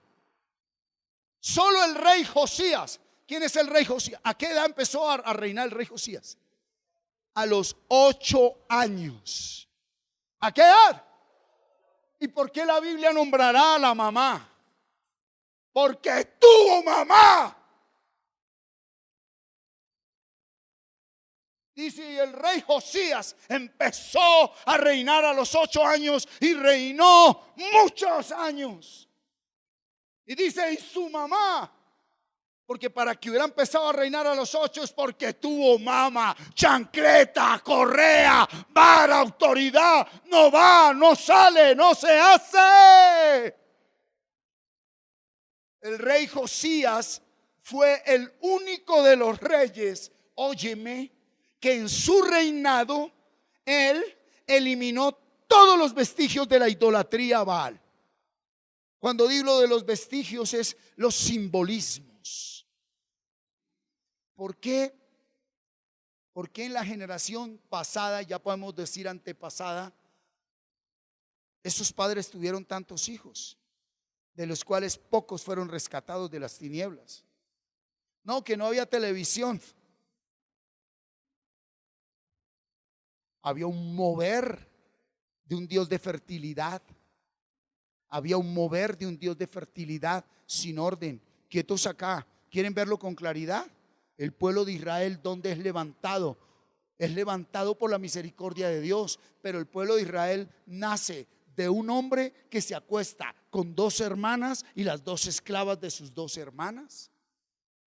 Solo el rey Josías. ¿Quién es el rey Josías? ¿A qué edad empezó a reinar el rey Josías? A los 8 años. ¿A qué edad? ¿Y por qué la Biblia nombrará a la mamá? Porque tuvo mamá. Dice, y el rey Josías empezó a reinar a los 8 años y reinó muchos años. Y dice, y su mamá, porque para que hubiera empezado a reinar a los 8 es porque tuvo mamá, chancleta, correa, vara, autoridad. No va, no sale, no se hace. El rey Josías fue el único de los reyes, óyeme, que en su reinado él eliminó todos los vestigios de la idolatría a Baal. Cuando digo de los vestigios es los simbolismos. ¿Por qué? Porque en la generación pasada, ya podemos decir antepasada, esos padres tuvieron tantos hijos, de los cuales pocos fueron rescatados de las tinieblas? No, que no había televisión. Había un mover de un Dios de fertilidad. Había un mover de un Dios de fertilidad sin orden. Quietos acá. ¿Quieren verlo con claridad? El pueblo de Israel, ¿dónde es levantado? Es levantado por la misericordia de Dios. Pero el pueblo de Israel nace de un hombre que se acuesta con 2 hermanas y las 2 esclavas de sus 2 hermanas.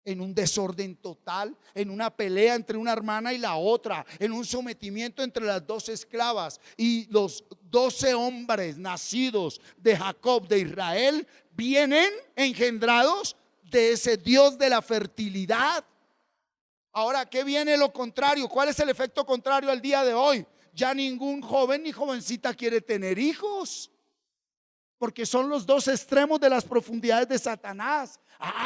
En un desorden total, en una pelea entre una hermana y la otra, en un sometimiento entre las 2 esclavas. Y los 12 hombres nacidos de Jacob, de Israel, vienen engendrados de ese Dios de la fertilidad. Ahora, ¿qué viene lo contrario? ¿Cuál es el efecto contrario al día de hoy? Ya ningún joven ni jovencita quiere tener hijos, porque son los 2 extremos de las profundidades de Satanás.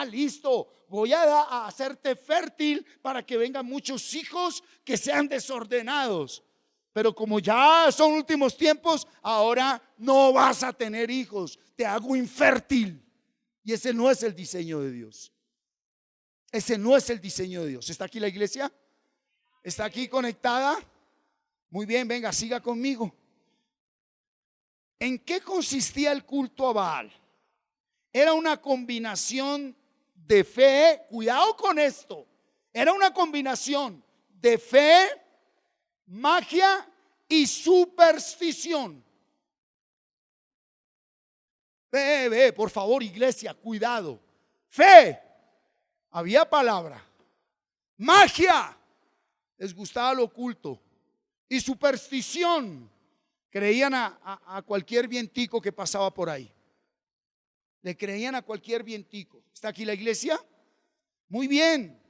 Listo, voy a hacerte fértil para que vengan muchos hijos que sean desordenados. Pero como ya son últimos tiempos, ahora no vas a tener hijos, te hago infértil. Y ese no es el diseño de Dios. Ese no es el diseño de Dios. ¿Está aquí la iglesia? ¿Está aquí conectada? Muy bien, venga, siga conmigo. ¿En qué consistía el culto a Baal? Era una combinación de fe, cuidado con esto, era una combinación de fe, magia y superstición. Ve, por favor, iglesia, cuidado. Fe, había palabra. Magia, les gustaba lo oculto. Y superstición, creían a cualquier vientico que pasaba por ahí. Le creían a cualquier vientico. ¿Está aquí la iglesia? Muy bien.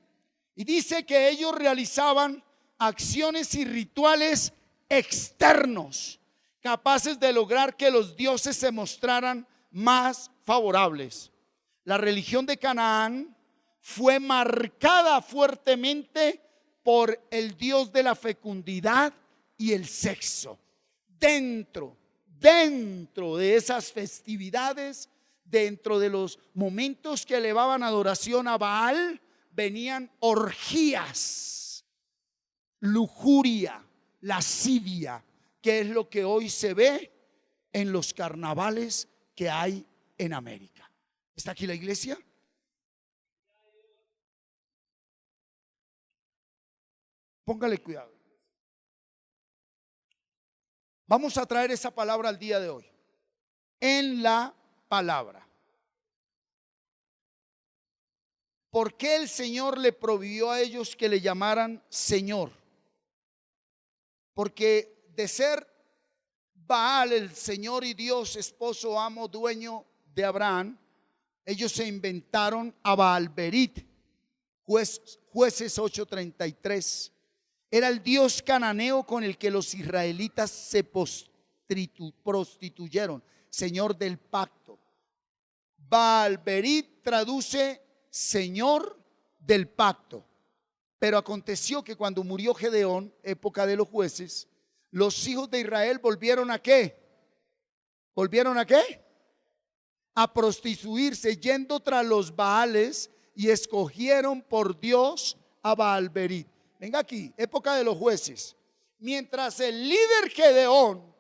Y dice que ellos realizaban acciones y rituales externos capaces de lograr que los dioses se mostraran más favorables. La religión de Canaán fue marcada fuertemente por el dios de la fecundidad y el sexo. Dentro de esas festividades, dentro de los momentos que elevaban adoración a Baal, venían orgías, lujuria, lascivia, que es lo que hoy se ve en los carnavales que hay en América. ¿Está aquí la iglesia? Póngale cuidado. Vamos a traer esa palabra al día de hoy. En la palabra. ¿Por qué el Señor le proveyó a ellos que le llamaran Señor? Porque de ser Baal, el Señor y Dios, esposo, amo, dueño de Abraham, ellos se inventaron a Baal-Berit. Jueces 8:33. Era el dios cananeo con el que los israelitas se prostituyeron, Señor del pacto. Baal-Berit traduce Señor del pacto. Pero aconteció que cuando murió Gedeón, época de los jueces, los hijos de Israel volvieron ¿a qué? ¿Volvieron a qué? A prostituirse, yendo tras los Baales, y escogieron por Dios a Baal-Berit. Venga aquí, época de los jueces. Mientras el líder Gedeón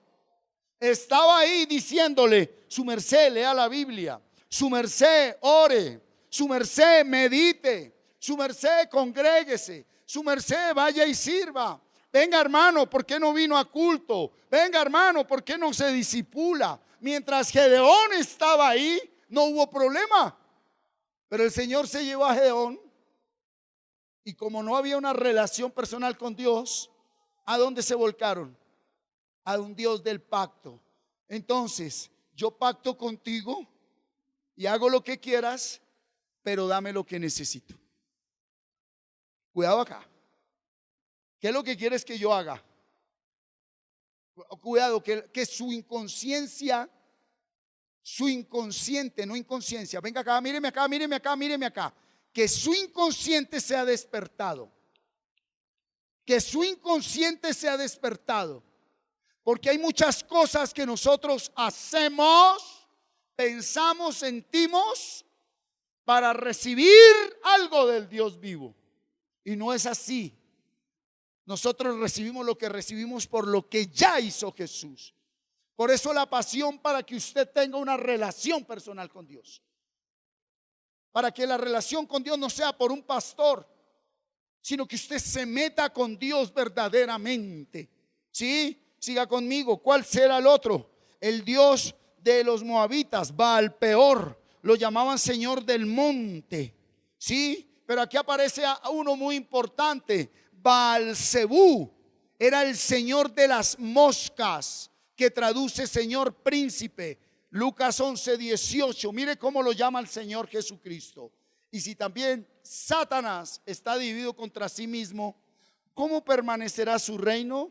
estaba ahí diciéndole: su merced, lea la Biblia, su merced, ore, su merced, medite, su merced, congréguese, su merced, vaya y sirva. Venga, hermano, ¿por qué no vino a culto? Venga, hermano, ¿por qué no se disipula? Mientras Gedeón estaba ahí, no hubo problema. Pero el Señor se llevó a Gedeón, y como no había una relación personal con Dios, ¿a dónde se volcaron? A un Dios del pacto. Entonces, yo pacto contigo y hago lo que quieras, pero dame lo que necesito. Cuidado acá. ¿Qué es lo que quieres que yo haga? Cuidado, que su inconsciencia, su inconsciente, no inconsciencia, venga acá, míreme acá, míreme acá, míreme acá. Que su inconsciente sea despertado. Que su inconsciente sea despertado. Porque hay muchas cosas que nosotros hacemos, pensamos, sentimos para recibir algo del Dios vivo. Y no es así. Nosotros recibimos lo que recibimos por lo que ya hizo Jesús. Por eso la pasión, para que usted tenga una relación personal con Dios. Para que la relación con Dios no sea por un pastor, sino que usted se meta con Dios verdaderamente. ¿Sí? Siga conmigo. ¿Cuál será el otro? El Dios de los moabitas, Baal Peor, lo llamaban Señor del monte. ¿Sí? Pero aquí aparece a uno muy importante. Baal-Zebú era el Señor de las moscas, que traduce Señor príncipe. Lucas 11:18. Mire cómo lo llama el Señor Jesucristo. Y si también Satanás está dividido contra sí mismo, ¿cómo permanecerá su reino?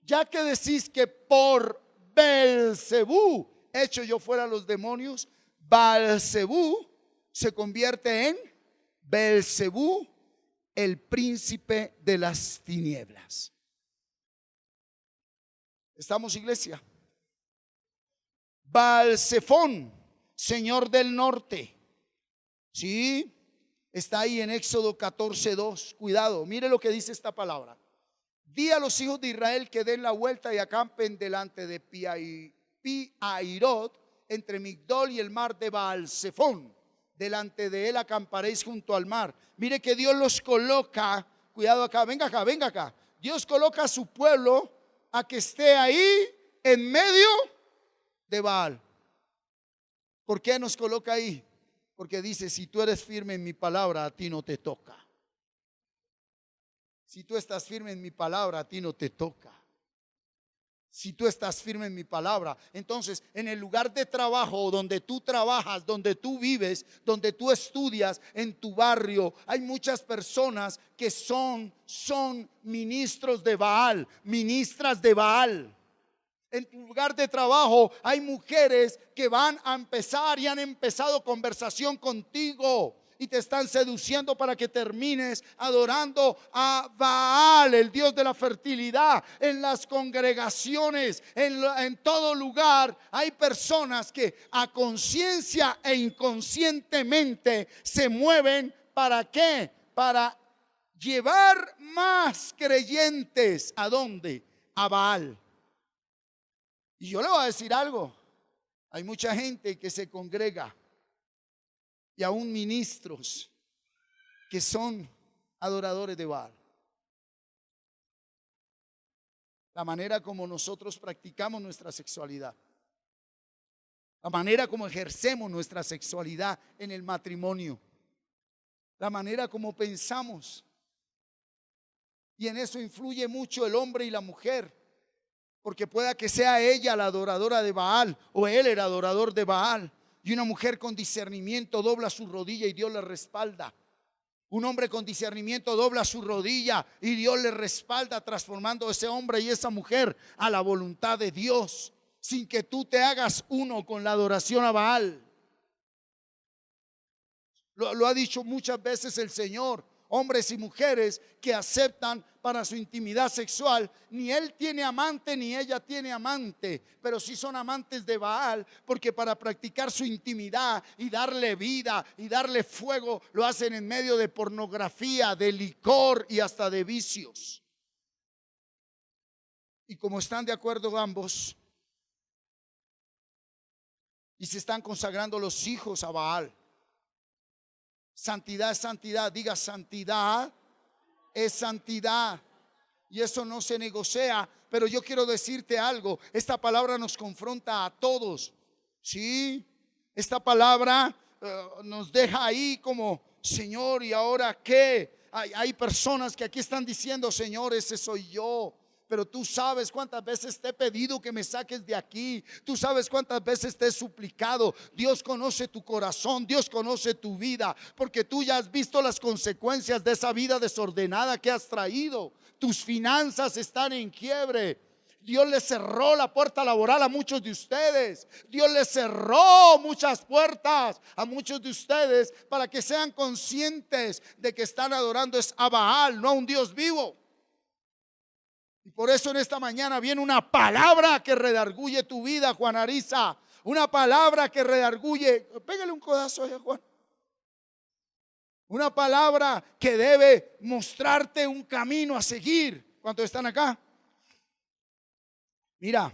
Ya que decís que por Beelzebú echo yo fuera los demonios. Baal-Zebú se convierte en Beelzebú, el príncipe de las tinieblas. ¿Estamos, iglesia? Baal-Zephón, señor del norte. Sí, está ahí en Éxodo 14:2. Cuidado, mire lo que dice esta palabra. Di a los hijos de Israel que den la vuelta y acampen delante de Pi-Ahirot, entre Migdol y el mar de Baal-Zephón. Delante de él acamparéis junto al mar. Mire que Dios los coloca. Cuidado acá, venga acá, venga acá. Dios coloca a su pueblo a que esté ahí en medio de Baal. ¿Por qué nos coloca ahí? Porque dice: si tú eres firme en mi palabra, a ti no te toca. Si tú estás firme en mi palabra, a ti no te toca. Si tú estás firme en mi palabra, entonces en el lugar de trabajo donde tú trabajas, donde tú vives, donde tú estudias, en tu barrio, hay muchas personas que son ministros de Baal, ministras de Baal. En tu lugar de trabajo hay mujeres que van a empezar y han empezado conversación contigo y te están seduciendo para que termines adorando a Baal, el dios de la fertilidad. En las congregaciones, en todo lugar, hay personas que a conciencia e inconscientemente se mueven. ¿Para qué? Para llevar más creyentes. ¿A dónde? A Baal. Y yo le voy a decir algo. Hay mucha gente que se congrega y aún ministros que son adoradores de Baal. La manera como nosotros practicamos nuestra sexualidad, la manera como ejercemos nuestra sexualidad en el matrimonio, la manera como pensamos. Y en eso influye mucho el hombre y la mujer, porque pueda que sea ella la adoradora de Baal o él el adorador de Baal. Y una mujer con discernimiento dobla su rodilla y Dios le respalda. Un hombre con discernimiento dobla su rodilla y Dios le respalda, transformando a ese hombre y esa mujer a la voluntad de Dios, sin que tú te hagas uno con la adoración a Baal. Lo ha dicho muchas veces el Señor. Hombres y mujeres que aceptan para su intimidad sexual, ni él tiene amante ni ella tiene amante, pero sí son amantes de Baal, porque para practicar su intimidad y darle vida y darle fuego, lo hacen en medio de pornografía, de licor y hasta de vicios. Y como están de acuerdo ambos y se están consagrando los hijos a Baal. Santidad es santidad, diga santidad es santidad. Y eso no se negocia. Pero yo quiero decirte algo, esta palabra nos confronta a todos. Sí, esta palabra nos deja ahí como, Señor, ¿y ahora qué? Hay personas que aquí están diciendo, Señor, ese soy yo. Pero tú sabes cuántas veces te he pedido que me saques de aquí. Tú sabes cuántas veces te he suplicado. Dios conoce tu corazón, Dios conoce tu vida, porque tú ya has visto las consecuencias de esa vida desordenada que has traído. Tus finanzas están en quiebre. Dios le cerró la puerta laboral a muchos de ustedes. Dios le cerró muchas puertas a muchos de ustedes para que sean conscientes de que están adorando es a Baal, no a un Dios vivo. Y por eso en esta mañana viene una palabra que redarguye tu vida, Juan Ariza. Una palabra que redarguye. Pégale un codazo a Juan. Una palabra que debe mostrarte un camino a seguir. ¿Cuántos están acá? Mira,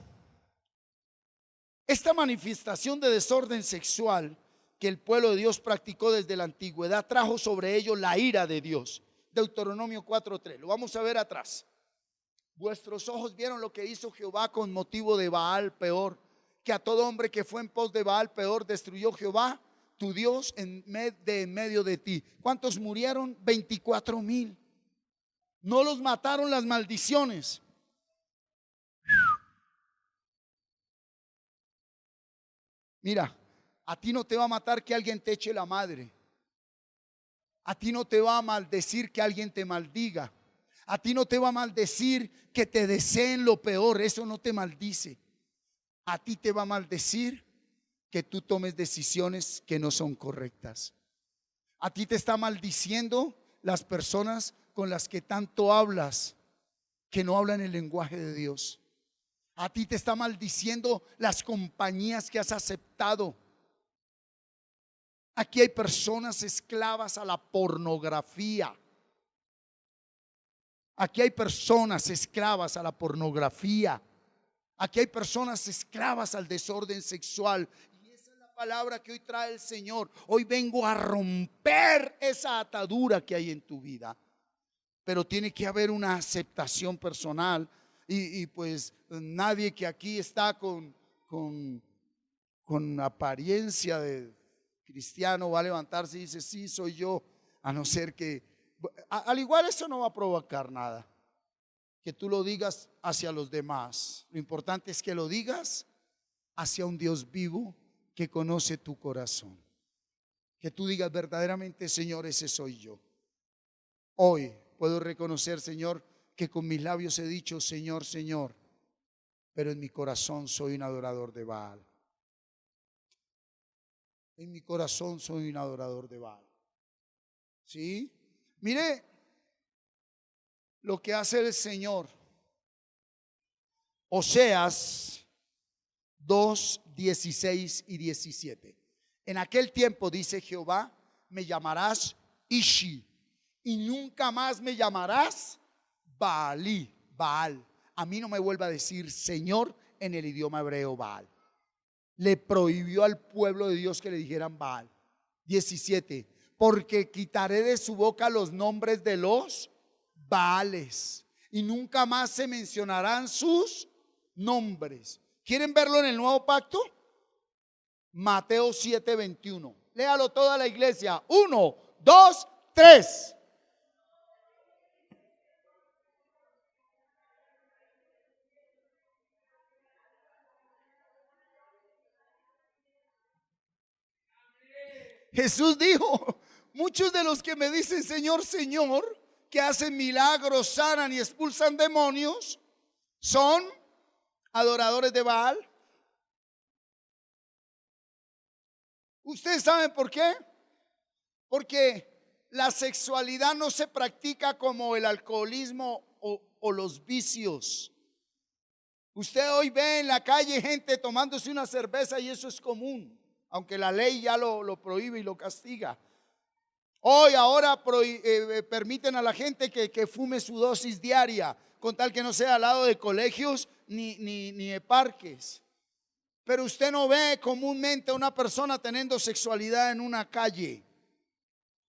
esta manifestación de desorden sexual que el pueblo de Dios practicó desde la antigüedad trajo sobre ellos la ira de Dios. Deuteronomio 4:3. Lo vamos a ver atrás. Vuestros ojos vieron lo que hizo Jehová con motivo de Baal peor, que a todo hombre que fue en pos de Baal peor destruyó Jehová, tu Dios, en medio de ti. ¿Cuántos murieron? 24,000. No los mataron las maldiciones. Mira, a ti no te va a matar que alguien te eche la madre. A ti no te va a maldecir que alguien te maldiga. A ti no te va a maldecir que te deseen lo peor, eso no te maldice. A ti te va a maldecir que tú tomes decisiones que no son correctas. A ti te está maldiciendo las personas con las que tanto hablas, que no hablan el lenguaje de Dios. A ti te está maldiciendo las compañías que has aceptado. Aquí hay personas esclavas a la pornografía. Aquí hay personas esclavas a la pornografía. Aquí hay personas esclavas al desorden sexual. Y esa es la palabra que hoy trae el Señor. Hoy vengo a romper esa atadura que hay en tu vida. Pero tiene que haber una aceptación personal. Y pues nadie que aquí está con apariencia de cristiano va a levantarse y dice, sí, soy yo. A no ser que, al igual eso no va a provocar nada, que tú lo digas hacia los demás. Lo importante es que lo digas hacia un Dios vivo que conoce tu corazón. Que tú digas verdaderamente, Señor, ese soy yo. Hoy puedo reconocer, Señor, que con mis labios he dicho, Señor, Señor, pero en mi corazón soy un adorador de Baal. En mi corazón soy un adorador de Baal. ¿Sí? Mire lo que hace el Señor. Oseas 2, 16 y 17. En aquel tiempo, dice Jehová, me llamarás Ishi, y nunca más me llamarás Baalí, Baal. A mí no me vuelva a decir Señor en el idioma hebreo Baal. Le prohibió al pueblo de Dios que le dijeran Baal. 17. Porque quitaré de su boca los nombres de los Baales, y nunca más se mencionarán sus nombres. ¿Quieren verlo en el nuevo pacto? Mateo 7:21. Léalo toda la iglesia. 1, 2, 3. Jesús dijo: muchos de los que me dicen Señor, Señor, que hacen milagros, sanan y expulsan demonios, son adoradores de Baal. ¿Ustedes saben por qué? Porque la sexualidad no se practica como el alcoholismo o los vicios. Usted hoy ve en la calle gente tomándose una cerveza y eso es común, aunque la ley ya lo prohíbe y lo castiga. Ahora permiten a la gente que fume su dosis diaria, con tal que no sea al lado de colegios ni de parques. Pero usted no ve comúnmente a una persona teniendo sexualidad en una calle.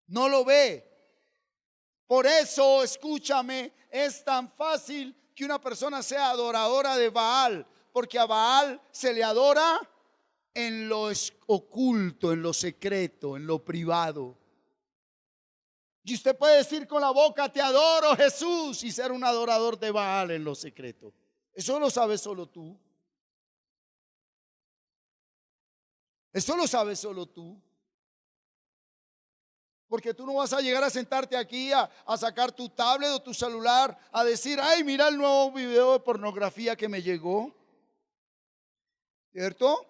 No lo ve. Por eso, escúchame, es tan fácil que una persona sea adoradora de Baal, porque a Baal se le adora en lo oculto, en lo secreto, en lo privado. Y usted puede decir con la boca, te adoro, Jesús, y ser un adorador de Baal en lo secreto. Eso lo sabes solo tú. Eso lo sabes solo tú. Porque tú no vas a llegar a sentarte aquí a sacar tu tablet o tu celular a decir, ay, mira el nuevo video de pornografía que me llegó. ¿Cierto?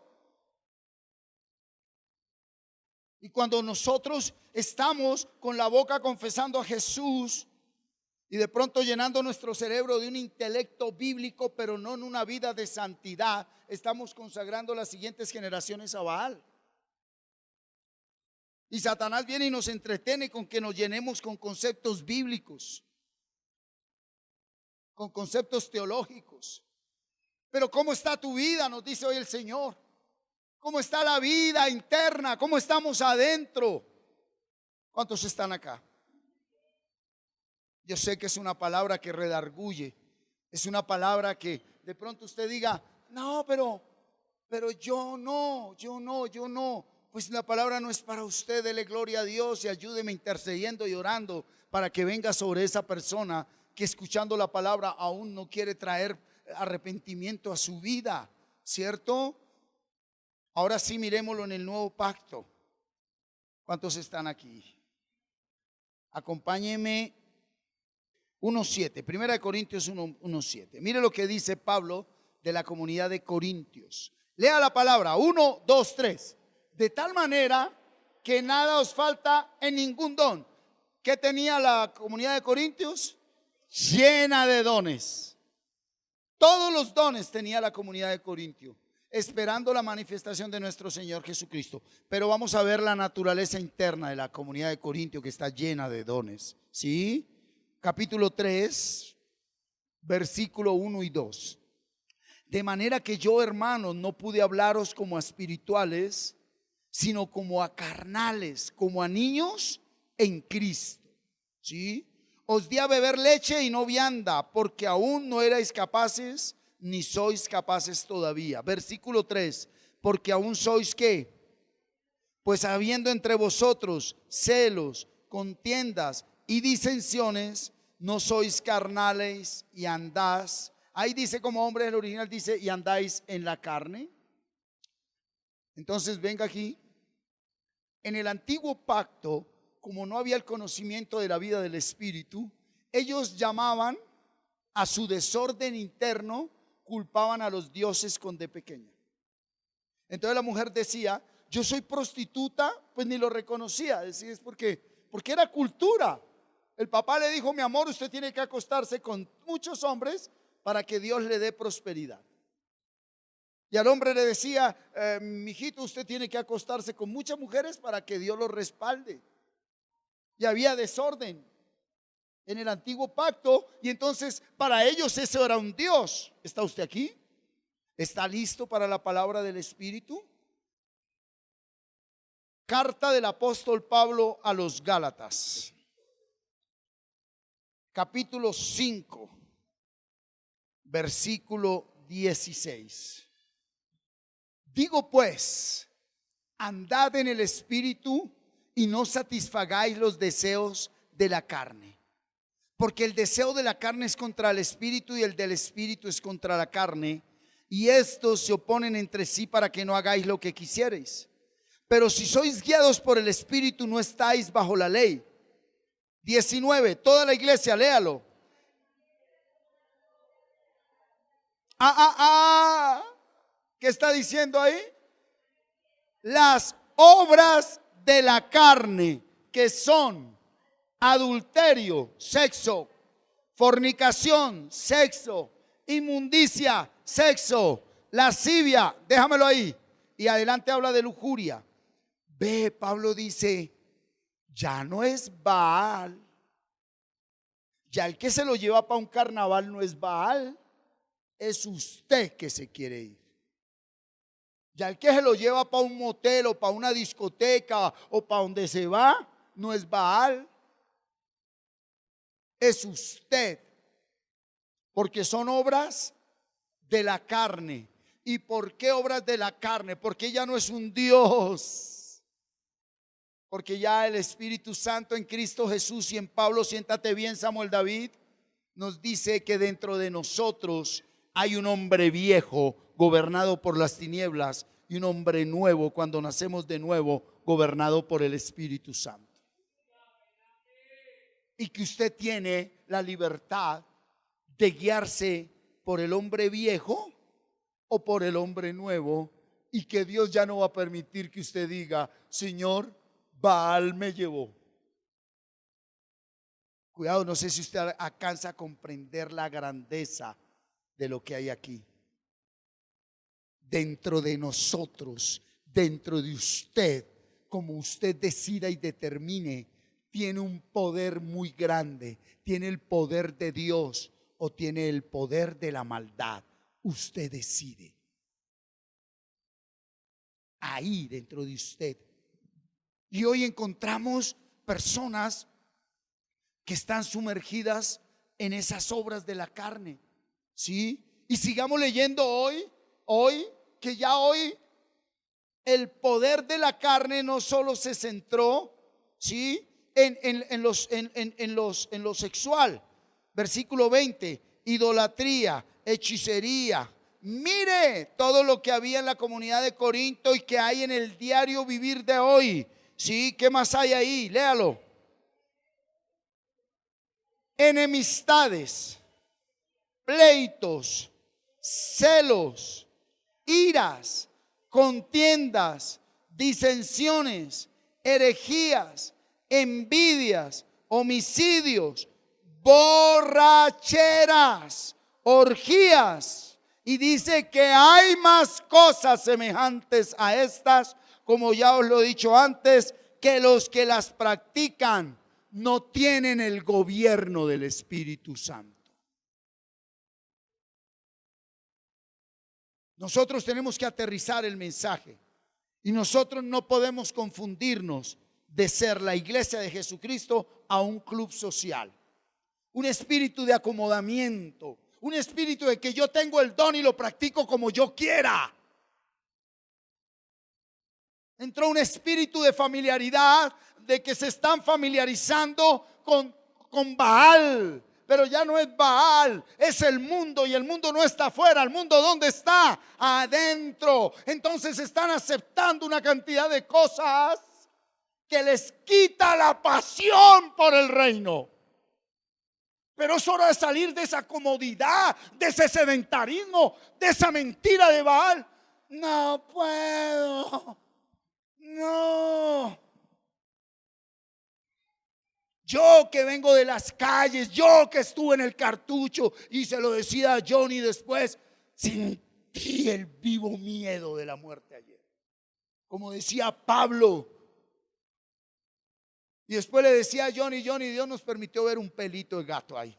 Y cuando nosotros estamos con la boca confesando a Jesús y de pronto llenando nuestro cerebro de un intelecto bíblico, pero no en una vida de santidad, estamos consagrando las siguientes generaciones a Baal. Y Satanás viene y nos entretiene con que nos llenemos con conceptos bíblicos, con conceptos teológicos. Pero ¿cómo está tu vida? Nos dice hoy el Señor. ¿Cómo está la vida interna? ¿Cómo estamos adentro? ¿Cuántos están acá? Yo sé que es una palabra que redarguye. Es una palabra que de pronto usted diga, no, pero yo no. Pues la palabra no es para usted. Dele gloria a Dios y ayúdeme intercediendo y orando para que venga sobre esa persona que escuchando la palabra aún no quiere traer arrepentimiento a su vida, ¿cierto? Ahora sí, miremoslo en el nuevo pacto. ¿Cuántos están aquí? Acompáñenme. 1:7, 1 Corintios 1:7. Mire lo que dice Pablo de la comunidad de Corintios. Lea la palabra, 1, 2, 3. De tal manera que nada os falta en ningún don. ¿Qué tenía la comunidad de Corintios? Llena de dones. Todos los dones tenía la comunidad de Corintios, esperando la manifestación de nuestro Señor Jesucristo. Pero vamos a ver la naturaleza interna de la comunidad de Corintios, que está llena de dones. ¿Sí? Capítulo 3, versículo 1 y 2. De manera que yo, hermanos, no pude hablaros como a espirituales, sino como a carnales, como a niños en Cristo. ¿Sí? Os di a beber leche y no vianda, porque aún no erais capaces, ni sois capaces todavía. Versículo 3. Porque aún sois ¿qué? Pues habiendo entre vosotros celos, contiendas y disensiones, no sois carnales y andás. Ahí dice como hombre, el original dice, y andáis en la carne. Entonces venga aquí. En el antiguo pacto, como no había el conocimiento de la vida del Espíritu, ellos llamaban a su desorden interno culpaban a los dioses con D pequeña. Entonces la mujer decía, yo soy prostituta, pues ni lo reconocía. Decía, es porque era cultura. El papá le dijo, mi amor, usted tiene que acostarse con muchos hombres para que Dios le dé prosperidad. Y al hombre le decía, mijito, usted tiene que acostarse con muchas mujeres para que Dios lo respalde. Y había desorden en el antiguo pacto, y entonces para ellos eso era un Dios. ¿Está usted aquí? ¿Está listo para la palabra del Espíritu? Carta del apóstol Pablo a los Gálatas, capítulo 5, versículo 16. Digo pues, andad en el Espíritu y no satisfagáis los deseos de la carne. Porque el deseo de la carne es contra el Espíritu y el del Espíritu es contra la carne. Y estos se oponen entre sí para que no hagáis lo que quisierais. Pero si sois guiados por el Espíritu, no estáis bajo la ley. 19, toda la iglesia, léalo. ¿Qué está diciendo ahí? Las obras de la carne, que son adulterio, sexo, fornicación, sexo, inmundicia, sexo, lascivia, déjamelo ahí. Y adelante habla de lujuria. Ve, Pablo dice, ya no es Baal. Ya el que se lo lleva para un carnaval no es Baal. Es usted que se quiere ir. Ya el que se lo lleva para un motel o para una discoteca o para donde se va, no es Baal. Es usted. Porque son obras de la carne. ¿Y por qué obras de la carne? Porque ya no es un Dios. Porque ya el Espíritu Santo en Cristo Jesús y en Pablo, siéntate bien, Samuel David, nos dice que dentro de nosotros hay un hombre viejo gobernado por las tinieblas y un hombre nuevo, cuando nacemos de nuevo, gobernado por el Espíritu Santo. Y que usted tiene la libertad de guiarse por el hombre viejo o por el hombre nuevo, y que Dios ya no va a permitir que usted diga, Señor, Baal me llevó. Cuidado, no sé si usted alcanza a comprender la grandeza de lo que hay aquí. Dentro de nosotros, dentro de usted, como usted decida y determine, tiene un poder muy grande. Tiene el poder de Dios o tiene el poder de la maldad. Usted decide. Ahí dentro de usted. Y hoy encontramos personas que están sumergidas en esas obras de la carne. ¿Sí? Y sigamos leyendo hoy que ya hoy el poder de la carne no solo se centró, ¿sí?, en lo sexual. Versículo 20, idolatría, hechicería. Mire todo lo que había en la comunidad de Corinto y que hay en el diario vivir de hoy. ¿Sí? ¿Qué más hay ahí? Léalo. Enemistades, pleitos, celos, iras, contiendas, disensiones, herejías, envidias, homicidios, borracheras, orgías. Y dice que hay más cosas semejantes a estas, como ya os lo he dicho antes, que los que las practican no tienen el gobierno del Espíritu Santo. Nosotros tenemos que aterrizar el mensaje y nosotros no podemos confundirnos de ser la iglesia de Jesucristo a un club social. Un espíritu de acomodamiento, un espíritu de que yo tengo el don y lo practico como yo quiera. Entró un espíritu de familiaridad, de que se están familiarizando con Baal. Pero ya no es Baal, es el mundo, y el mundo no está afuera. ¿El mundo dónde está? Adentro. Entonces están aceptando una cantidad de cosas que les quita la pasión por el reino. Pero es hora de salir de esa comodidad, de ese sedentarismo, de esa mentira de Baal. No puedo, no. Yo que vengo de las calles, yo que estuve en el cartucho, y se lo decía a Johnny después, sentí el vivo miedo de la muerte ayer. Como decía Pablo. Y después le decía a Johnny, Dios nos permitió ver un pelito de gato ahí.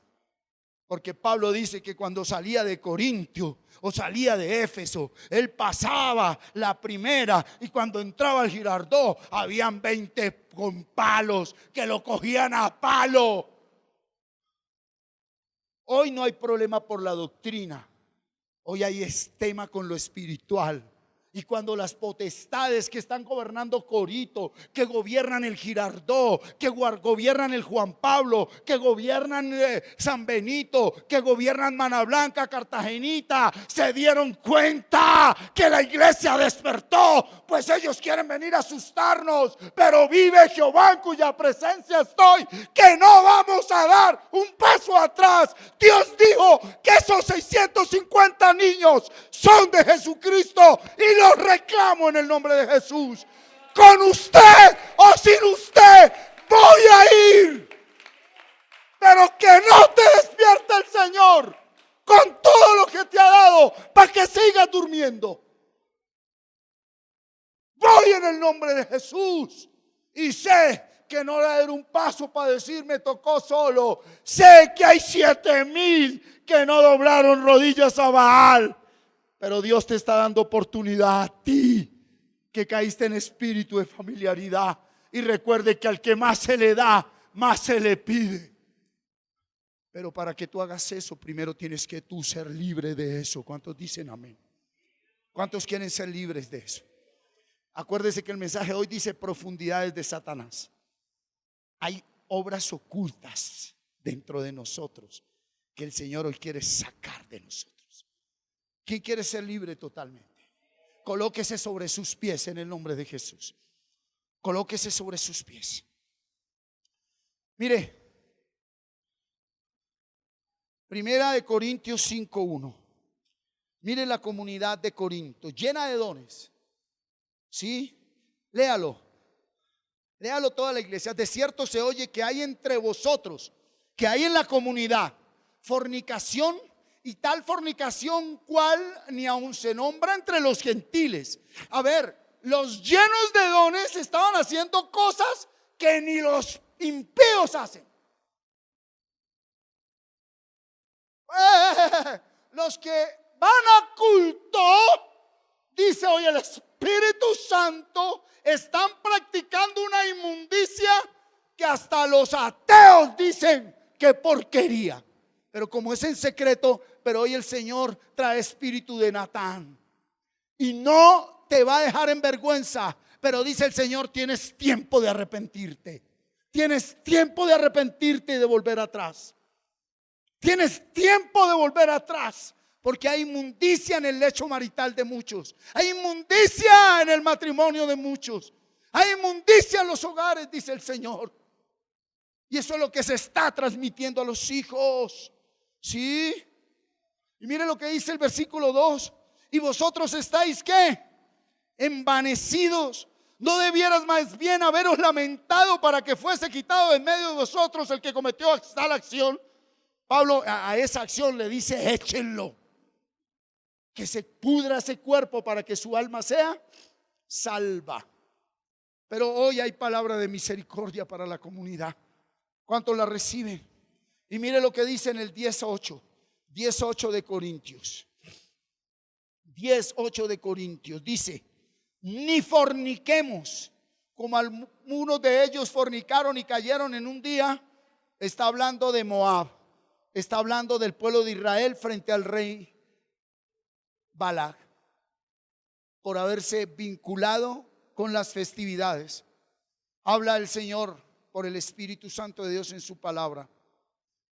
Porque Pablo dice que cuando salía de Corintio o salía de Éfeso, él pasaba la primera, y cuando entraba al Girardot habían 20 con palos que lo cogían a palo. Hoy no hay problema por la doctrina, hoy hay tema con lo espiritual. Y cuando las potestades que están gobernando Corito, que gobiernan el Girardot, que gobiernan el Juan Pablo, que gobiernan San Benito, que gobiernan Mana Blanca, Cartagenita, se dieron cuenta que la iglesia despertó, pues ellos quieren venir a asustarnos. Pero vive Jehová en cuya presencia estoy, que no vamos a dar un paso atrás. Dios dijo que esos 650 niños son de Jesucristo y los reclamo en el nombre de Jesús. Con usted o sin usted voy a ir, pero que no te despierte el Señor con todo lo que te ha dado para que sigas durmiendo. Voy en el nombre de Jesús y sé que no le dar un paso para decir me tocó solo. Sé que hay 7,000 que no doblaron rodillas a Baal. Pero Dios te está dando oportunidad a ti, que caíste en espíritu de familiaridad. Y recuerde que al que más se le da, más se le pide. Pero para que tú hagas eso, primero tienes que tú ser libre de eso. ¿Cuántos dicen amén? ¿Cuántos quieren ser libres de eso? Acuérdese que el mensaje hoy dice profundidades de Satanás. Hay obras ocultas dentro de nosotros que el Señor hoy quiere sacar de nosotros. ¿Quién quiere ser libre totalmente? Colóquese sobre sus pies en el nombre de Jesús. Colóquese sobre sus pies. Mire, Primera de Corintios 5:1. Mire la comunidad de Corinto, llena de dones. ¿Sí? Léalo. Léalo toda la iglesia. De cierto se oye que hay entre vosotros, que hay en la comunidad, fornicación, y tal fornicación cual ni aun se nombra entre los gentiles. A ver, los llenos de dones estaban haciendo cosas que ni los impíos hacen. Los que van a culto, dice hoy el Espíritu Santo, están practicando una inmundicia que hasta los ateos dicen que porquería. Pero como es en secreto, pero hoy el Señor trae espíritu de Natán y no te va a dejar en vergüenza. Pero dice el Señor, tienes tiempo de arrepentirte. Tienes tiempo de arrepentirte y de volver atrás. Tienes tiempo de volver atrás, porque hay inmundicia en el lecho marital de muchos. Hay inmundicia en el matrimonio de muchos. Hay inmundicia en los hogares, dice el Señor. Y eso es lo que se está transmitiendo a los hijos. ¿Sí? Y mire lo que dice el versículo 2. Y vosotros estáis ¿qué? Envanecidos. ¿No debieras más bien haberos lamentado para que fuese quitado en medio de vosotros el que cometió tal acción? Pablo a esa acción le dice: échenlo, que se pudra ese cuerpo para que su alma sea salva. Pero hoy hay palabra de misericordia para la comunidad. ¿Cuántos la reciben? Y mire lo que dice en el 10:8 de Corintios. 10:8 de Corintios dice: ni forniquemos, como algunos de ellos fornicaron y cayeron en un día. Está hablando de Moab. Está hablando del pueblo de Israel frente al rey Balac, por haberse vinculado con las festividades. Habla el Señor por el Espíritu Santo de Dios en su palabra.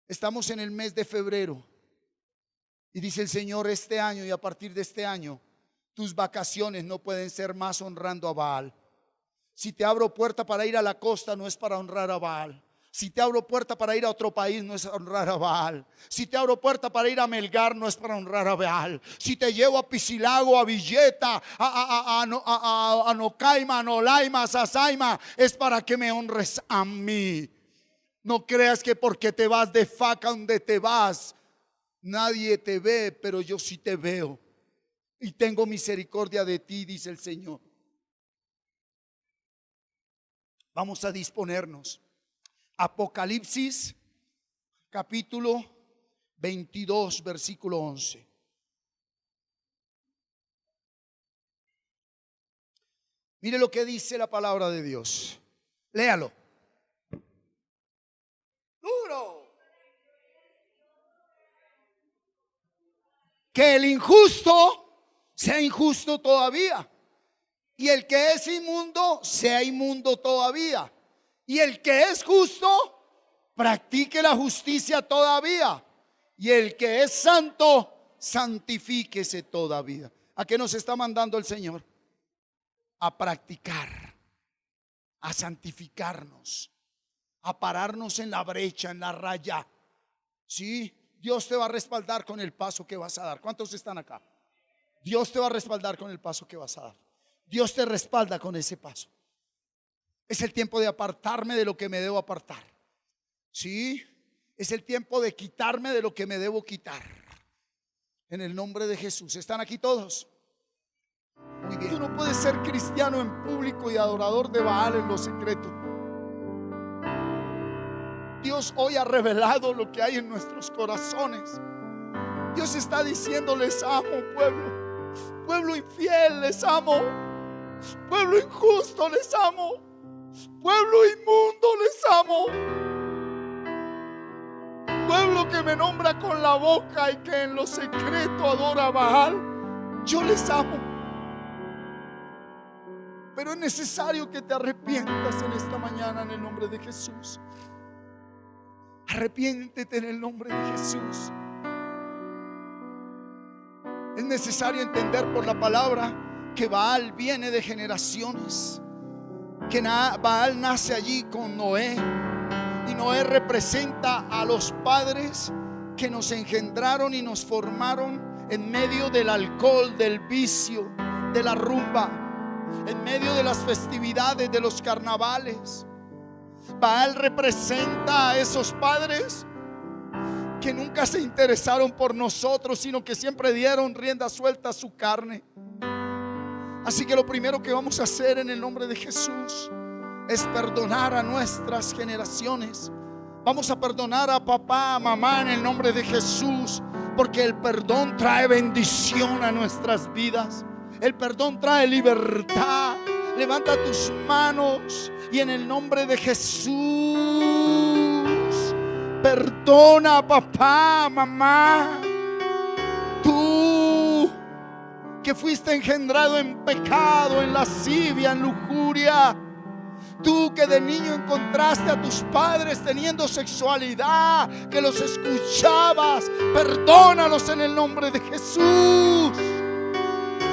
Estamos en el mes de febrero y dice el Señor: este año y a partir de este año tus vacaciones no pueden ser más honrando a Baal. Si te abro puerta para ir a la costa, no es para honrar a Baal. Si te abro puerta para ir a otro país, no es honrar a Baal. Si te abro puerta para ir a Melgar, no es para honrar a Baal. Si te llevo a Piscilago, a Villeta, a Nocaima, a Nolaima, a Sasaima, es para que me honres a mí. No creas que porque te vas de Faca donde te vas, nadie te ve, pero yo sí te veo. Y tengo misericordia de ti, dice el Señor. Vamos a disponernos. Apocalipsis capítulo 22 versículo 11. Mire lo que dice la palabra de Dios. Léalo. Duro. Que el injusto sea injusto todavía, y el que es inmundo sea inmundo todavía, y el que es justo practique la justicia todavía, y el que es santo santifíquese todavía. ¿A qué nos está mandando el Señor? A practicar, a santificarnos, a pararnos en la brecha, en la raya. Sí, Dios te va a respaldar con el paso que vas a dar. ¿Cuántos están acá? Dios te va a respaldar con el paso que vas a dar. Dios te respalda con ese paso. Es el tiempo de apartarme de lo que me debo apartar. Sí, es el tiempo de quitarme de lo que me debo quitar. En el nombre de Jesús. ¿Están aquí todos? Muy bien. Tú no puedes ser cristiano en público y adorador de Baal en lo secreto. Dios hoy ha revelado lo que hay en nuestros corazones. Dios está diciendo: les amo, pueblo. Pueblo infiel, les amo. Pueblo injusto, les amo. Pueblo inmundo, les amo. Pueblo que me nombra con la boca y que en lo secreto adora a Baal, yo les amo. Pero es necesario que te arrepientas en esta mañana en el nombre de Jesús. Arrepiéntete en el nombre de Jesús. Es necesario entender por la palabra que Baal viene de generaciones, que Baal nace allí con Noé, y Noé representa a los padres que nos engendraron y nos formaron en medio del alcohol, del vicio, de la rumba, en medio de las festividades, de los carnavales. Baal representa a esos padres que nunca se interesaron por nosotros, sino que siempre dieron rienda suelta a su carne. Así que lo primero que vamos a hacer en el nombre de Jesús es perdonar a nuestras generaciones. Vamos a perdonar a papá, a mamá en el nombre de Jesús, porque el perdón trae bendición a nuestras vidas. El perdón trae libertad. Levanta tus manos y en el nombre de Jesús perdona, papá, mamá. Tú que fuiste engendrado en pecado, en lascivia, en lujuria. Tú que de niño encontraste a tus padres teniendo sexualidad, que los escuchabas, perdónalos en el nombre de Jesús.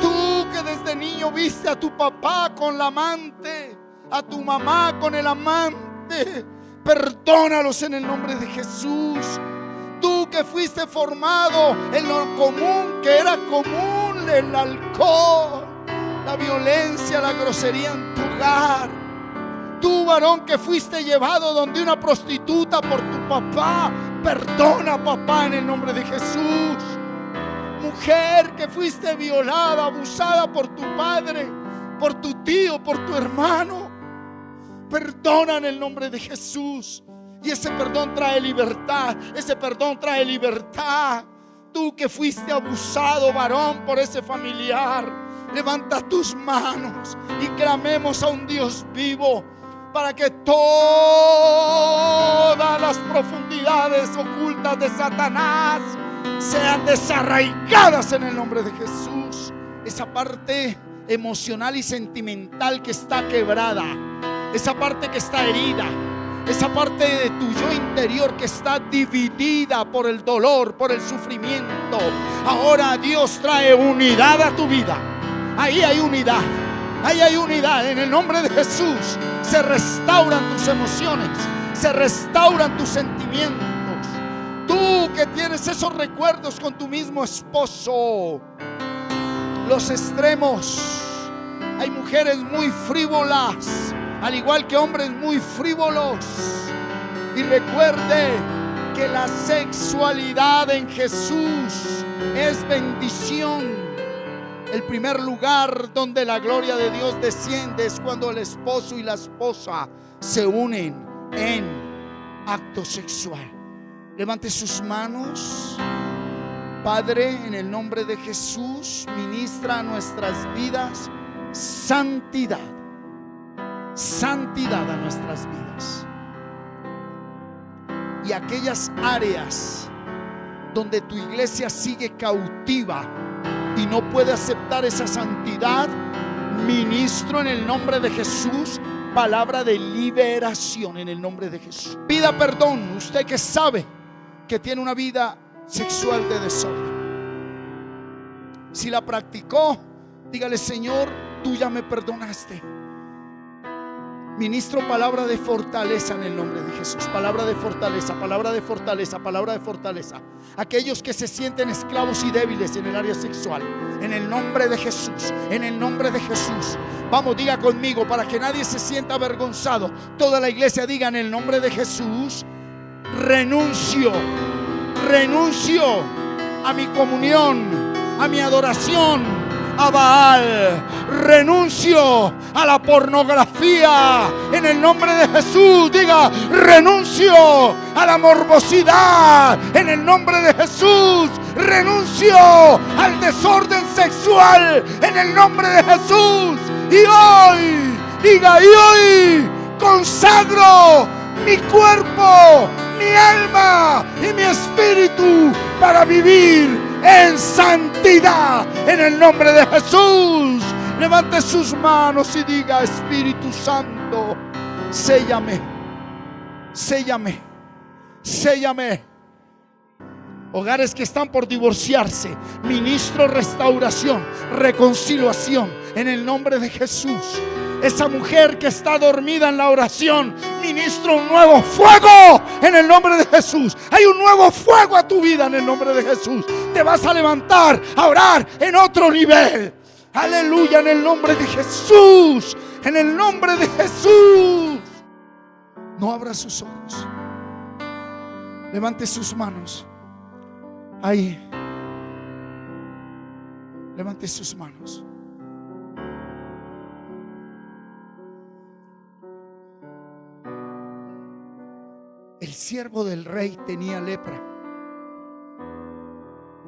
Tú que desde niño viste a tu papá con la amante, a tu mamá con el amante, perdónalos en el nombre de Jesús. Tú que fuiste formado en lo común, que era común, el alcohol, la violencia, la grosería en tu hogar. Tú, varón, que fuiste llevado donde una prostituta por tu papá, perdona, papá, en el nombre de Jesús. Mujer que fuiste violada, abusada por tu padre, por tu tío, por tu hermano, perdona en el nombre de Jesús. Y ese perdón trae libertad. Ese perdón trae libertad. Tú que fuiste abusado, varón, por ese familiar, levanta tus manos y clamemos a un Dios vivo para que todas las profundidades ocultas de Satanás sean desarraigadas en el nombre de Jesús. Esa parte emocional y sentimental que está quebrada, esa parte que está herida, esa parte de tu yo interior que está dividida por el dolor, por el sufrimiento, ahora Dios trae unidad a tu vida. Ahí hay unidad. Ahí hay unidad. En el nombre de Jesús se restauran tus emociones, se restauran tus sentimientos. Tú que tienes esos recuerdos con tu mismo esposo, los extremos. Hay mujeres muy frívolas, al igual que hombres muy frívolos. Y recuerde que la sexualidad en Jesús es bendición. El primer lugar donde la gloria de Dios desciende es cuando el esposo y la esposa se unen en acto sexual. Levante sus manos. Padre, en el nombre de Jesús, ministra a nuestras vidas santidad. Santidad a nuestras vidas. Y aquellas áreas donde tu iglesia sigue cautiva y no puede aceptar esa santidad, ministro en el nombre de Jesús palabra de liberación en el nombre de Jesús. Pida perdón, usted que sabe que tiene una vida sexual de desorden. Si la practicó, dígale: Señor, tú ya me perdonaste. Ministro palabra de fortaleza en el nombre de Jesús. Palabra de fortaleza, palabra de fortaleza, palabra de fortaleza. Aquellos que se sienten esclavos y débiles en el área sexual, en el nombre de Jesús, en el nombre de Jesús. Vamos, diga conmigo para que nadie se sienta avergonzado. Toda la iglesia diga: en el nombre de Jesús, renuncio a mi comunión, a mi adoración a Baal. Renuncio a la pornografía en el nombre de Jesús. Diga: renuncio a la morbosidad en el nombre de Jesús. Renuncio al desorden sexual en el nombre de Jesús. Y hoy, diga: y hoy consagro mi cuerpo, mi alma y mi espíritu para vivir en santidad en el nombre de Jesús. Levante sus manos y diga: Espíritu Santo, séllame, séllame, séllame. Hogares que están por divorciarse, ministro restauración, reconciliación en el nombre de Jesús. Esa mujer que está dormida en la oración, ministro un nuevo fuego en el nombre de Jesús. Hay un nuevo fuego a tu vida en el nombre de Jesús. Te vas a levantar a orar en otro nivel. Aleluya, en el nombre de Jesús. En el nombre de Jesús. No abra sus ojos. Levante sus manos. Ahí. Levante sus manos. El siervo del rey tenía lepra.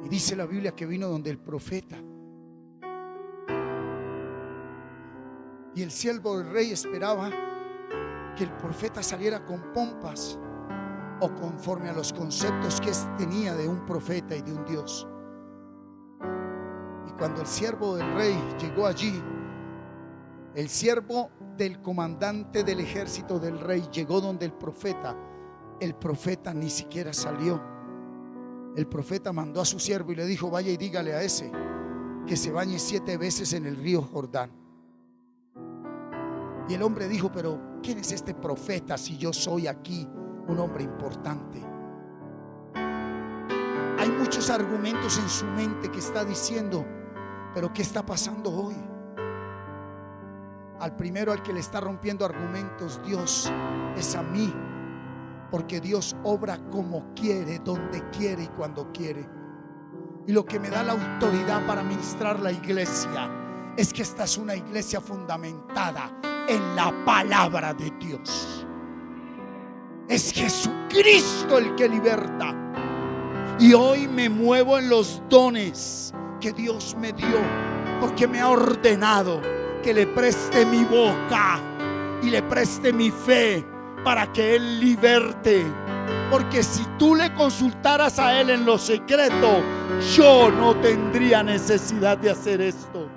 Y dice la Biblia que vino donde el profeta. Y el siervo del rey esperaba que el profeta saliera con pompas o conforme a los conceptos que tenía de un profeta y de un Dios. Y cuando el siervo del rey llegó allí, el siervo del comandante del ejército del rey llegó donde el profeta ni siquiera salió. El profeta mandó a su siervo y le dijo: vaya y dígale a ese que se bañe 7 veces en el río Jordán. Y el hombre dijo: pero ¿quién es este profeta si yo soy aquí un hombre importante? Hay muchos argumentos en su mente que está diciendo: pero ¿qué está pasando hoy? Al primero al que le está rompiendo argumentos Dios es a mí, porque Dios obra como quiere, donde quiere y cuando quiere. Y lo que me da la autoridad para ministrar la iglesia es que esta es una iglesia fundamentada en la palabra de Dios. Es Jesucristo el que liberta. Y hoy me muevo en los dones que Dios me dio, porque me ha ordenado que le preste mi boca y le preste mi fe para que Él liberte. Porque si tú le consultaras a Él en lo secreto, yo no tendría necesidad de hacer esto.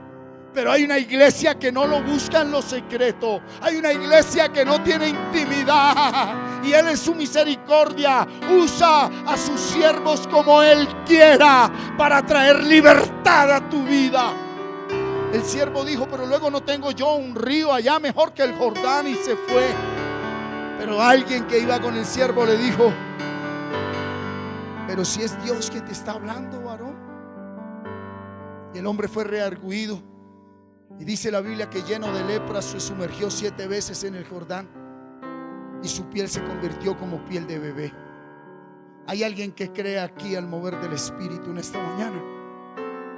Pero hay una iglesia que no lo busca en lo secreto. Hay una iglesia que no tiene intimidad, y Él en su misericordia usa a sus siervos como Él quiera para traer libertad a tu vida. El siervo dijo: pero luego no tengo yo un río allá mejor que el Jordán, y se fue. Pero alguien que iba con el siervo le dijo: pero si es Dios quien te está hablando, varón. Y el hombre fue reargüido. Y dice la Biblia que lleno de lepra se sumergió 7 veces en el Jordán y su piel se convirtió como piel de bebé. Hay alguien que cree aquí al mover del Espíritu en esta mañana.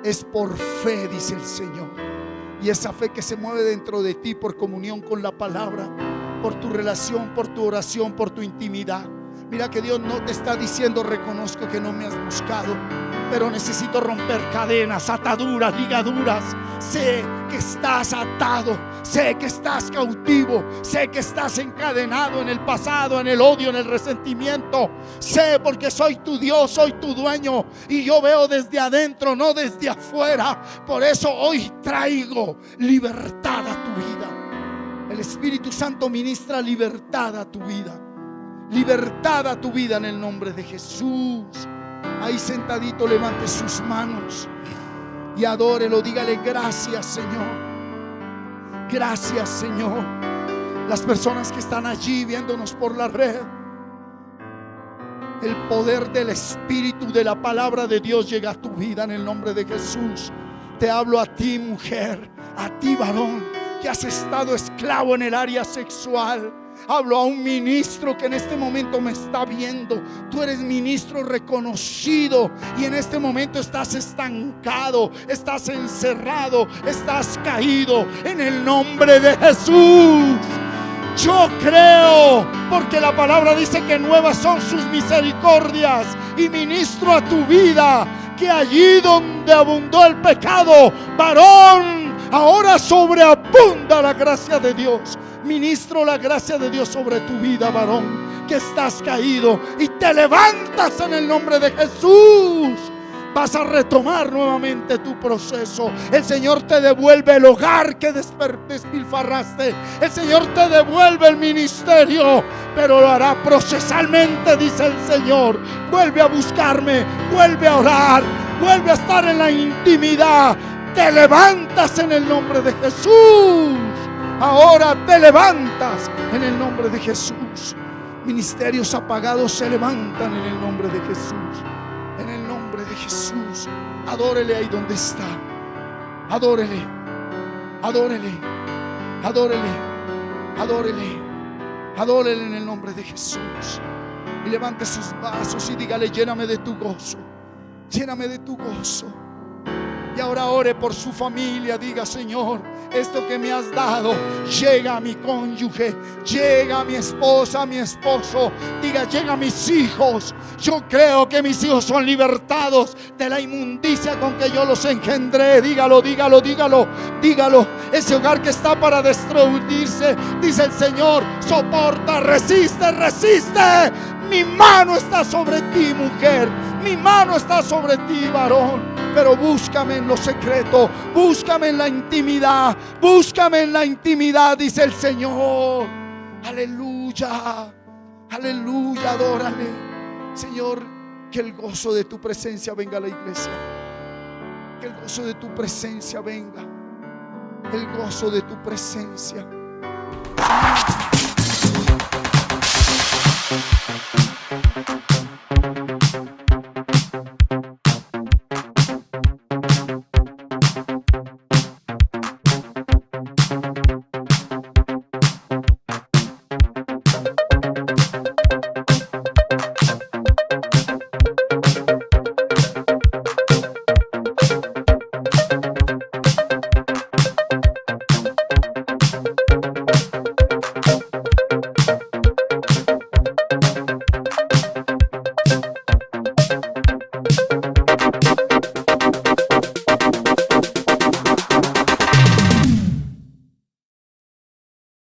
Es por fe, dice el Señor. Y esa fe que se mueve dentro de ti por comunión con la palabra, por tu relación, por tu oración, por tu intimidad. Mira que Dios no te está diciendo: reconozco que no me has buscado, pero necesito romper cadenas, ataduras, ligaduras. Sé que estás atado, sé que estás cautivo, sé que estás encadenado en el pasado, en el odio, en el resentimiento. Sé, porque soy tu Dios, soy tu dueño, y yo veo desde adentro, no desde afuera. Por eso hoy traigo libertad a tu vida. El Espíritu Santo ministra libertad a tu vida. Libertad a tu vida en el nombre de Jesús. Ahí sentadito, levante sus manos y adórelo. Dígale: gracias, Señor. Gracias, Señor. Las personas que están allí viéndonos por la red, el poder del Espíritu, de la palabra de Dios llega a tu vida en el nombre de Jesús. Te hablo a ti, mujer, a ti, varón, que has estado esclavo en el área sexual. Hablo a un ministro que en este momento me está viendo. Tú eres ministro reconocido y en este momento estás estancado, estás encerrado, estás caído. En el nombre de Jesús, yo creo, porque la palabra dice que nuevas son sus misericordias, y ministro a tu vida que allí donde abundó el pecado, varón, ahora sobreabunda la gracia de Dios. Ministro la gracia de Dios sobre tu vida, varón, que estás caído y te levantas en el nombre de Jesús. Vas a retomar nuevamente tu proceso. El Señor te devuelve el hogar que despilfarraste. El Señor te devuelve el ministerio, pero lo hará procesalmente, dice el Señor. Vuelve a buscarme, vuelve a orar, vuelve a estar en la intimidad. Te levantas en el nombre de Jesús. Ahora te levantas en el nombre de Jesús. Ministerios apagados se levantan en el nombre de Jesús. En el nombre de Jesús. Adórele ahí donde está. Adórele. Adórele. Adórele. Adórele. Adórele en el nombre de Jesús. Y levante sus brazos y dígale: lléname de tu gozo. Lléname de tu gozo. Y ahora ore por su familia. Diga: Señor, esto que me has dado llega a mi cónyuge, llega a mi esposa, a mi esposo. Diga: llega a mis hijos. Yo creo que mis hijos son libertados de la inmundicia con que yo los engendré. Dígalo, dígalo, dígalo, dígalo. Ese hogar que está para destruirse, dice el Señor, soporta, resiste, resiste. Mi mano está sobre ti, mujer. Mi mano está sobre ti, varón. Pero búscame en lo secreto, búscame en la intimidad, búscame en la intimidad, dice el Señor. Aleluya, aleluya, adórale. Señor, que el gozo de tu presencia venga a la iglesia. Que el gozo de tu presencia venga. El gozo de tu presencia.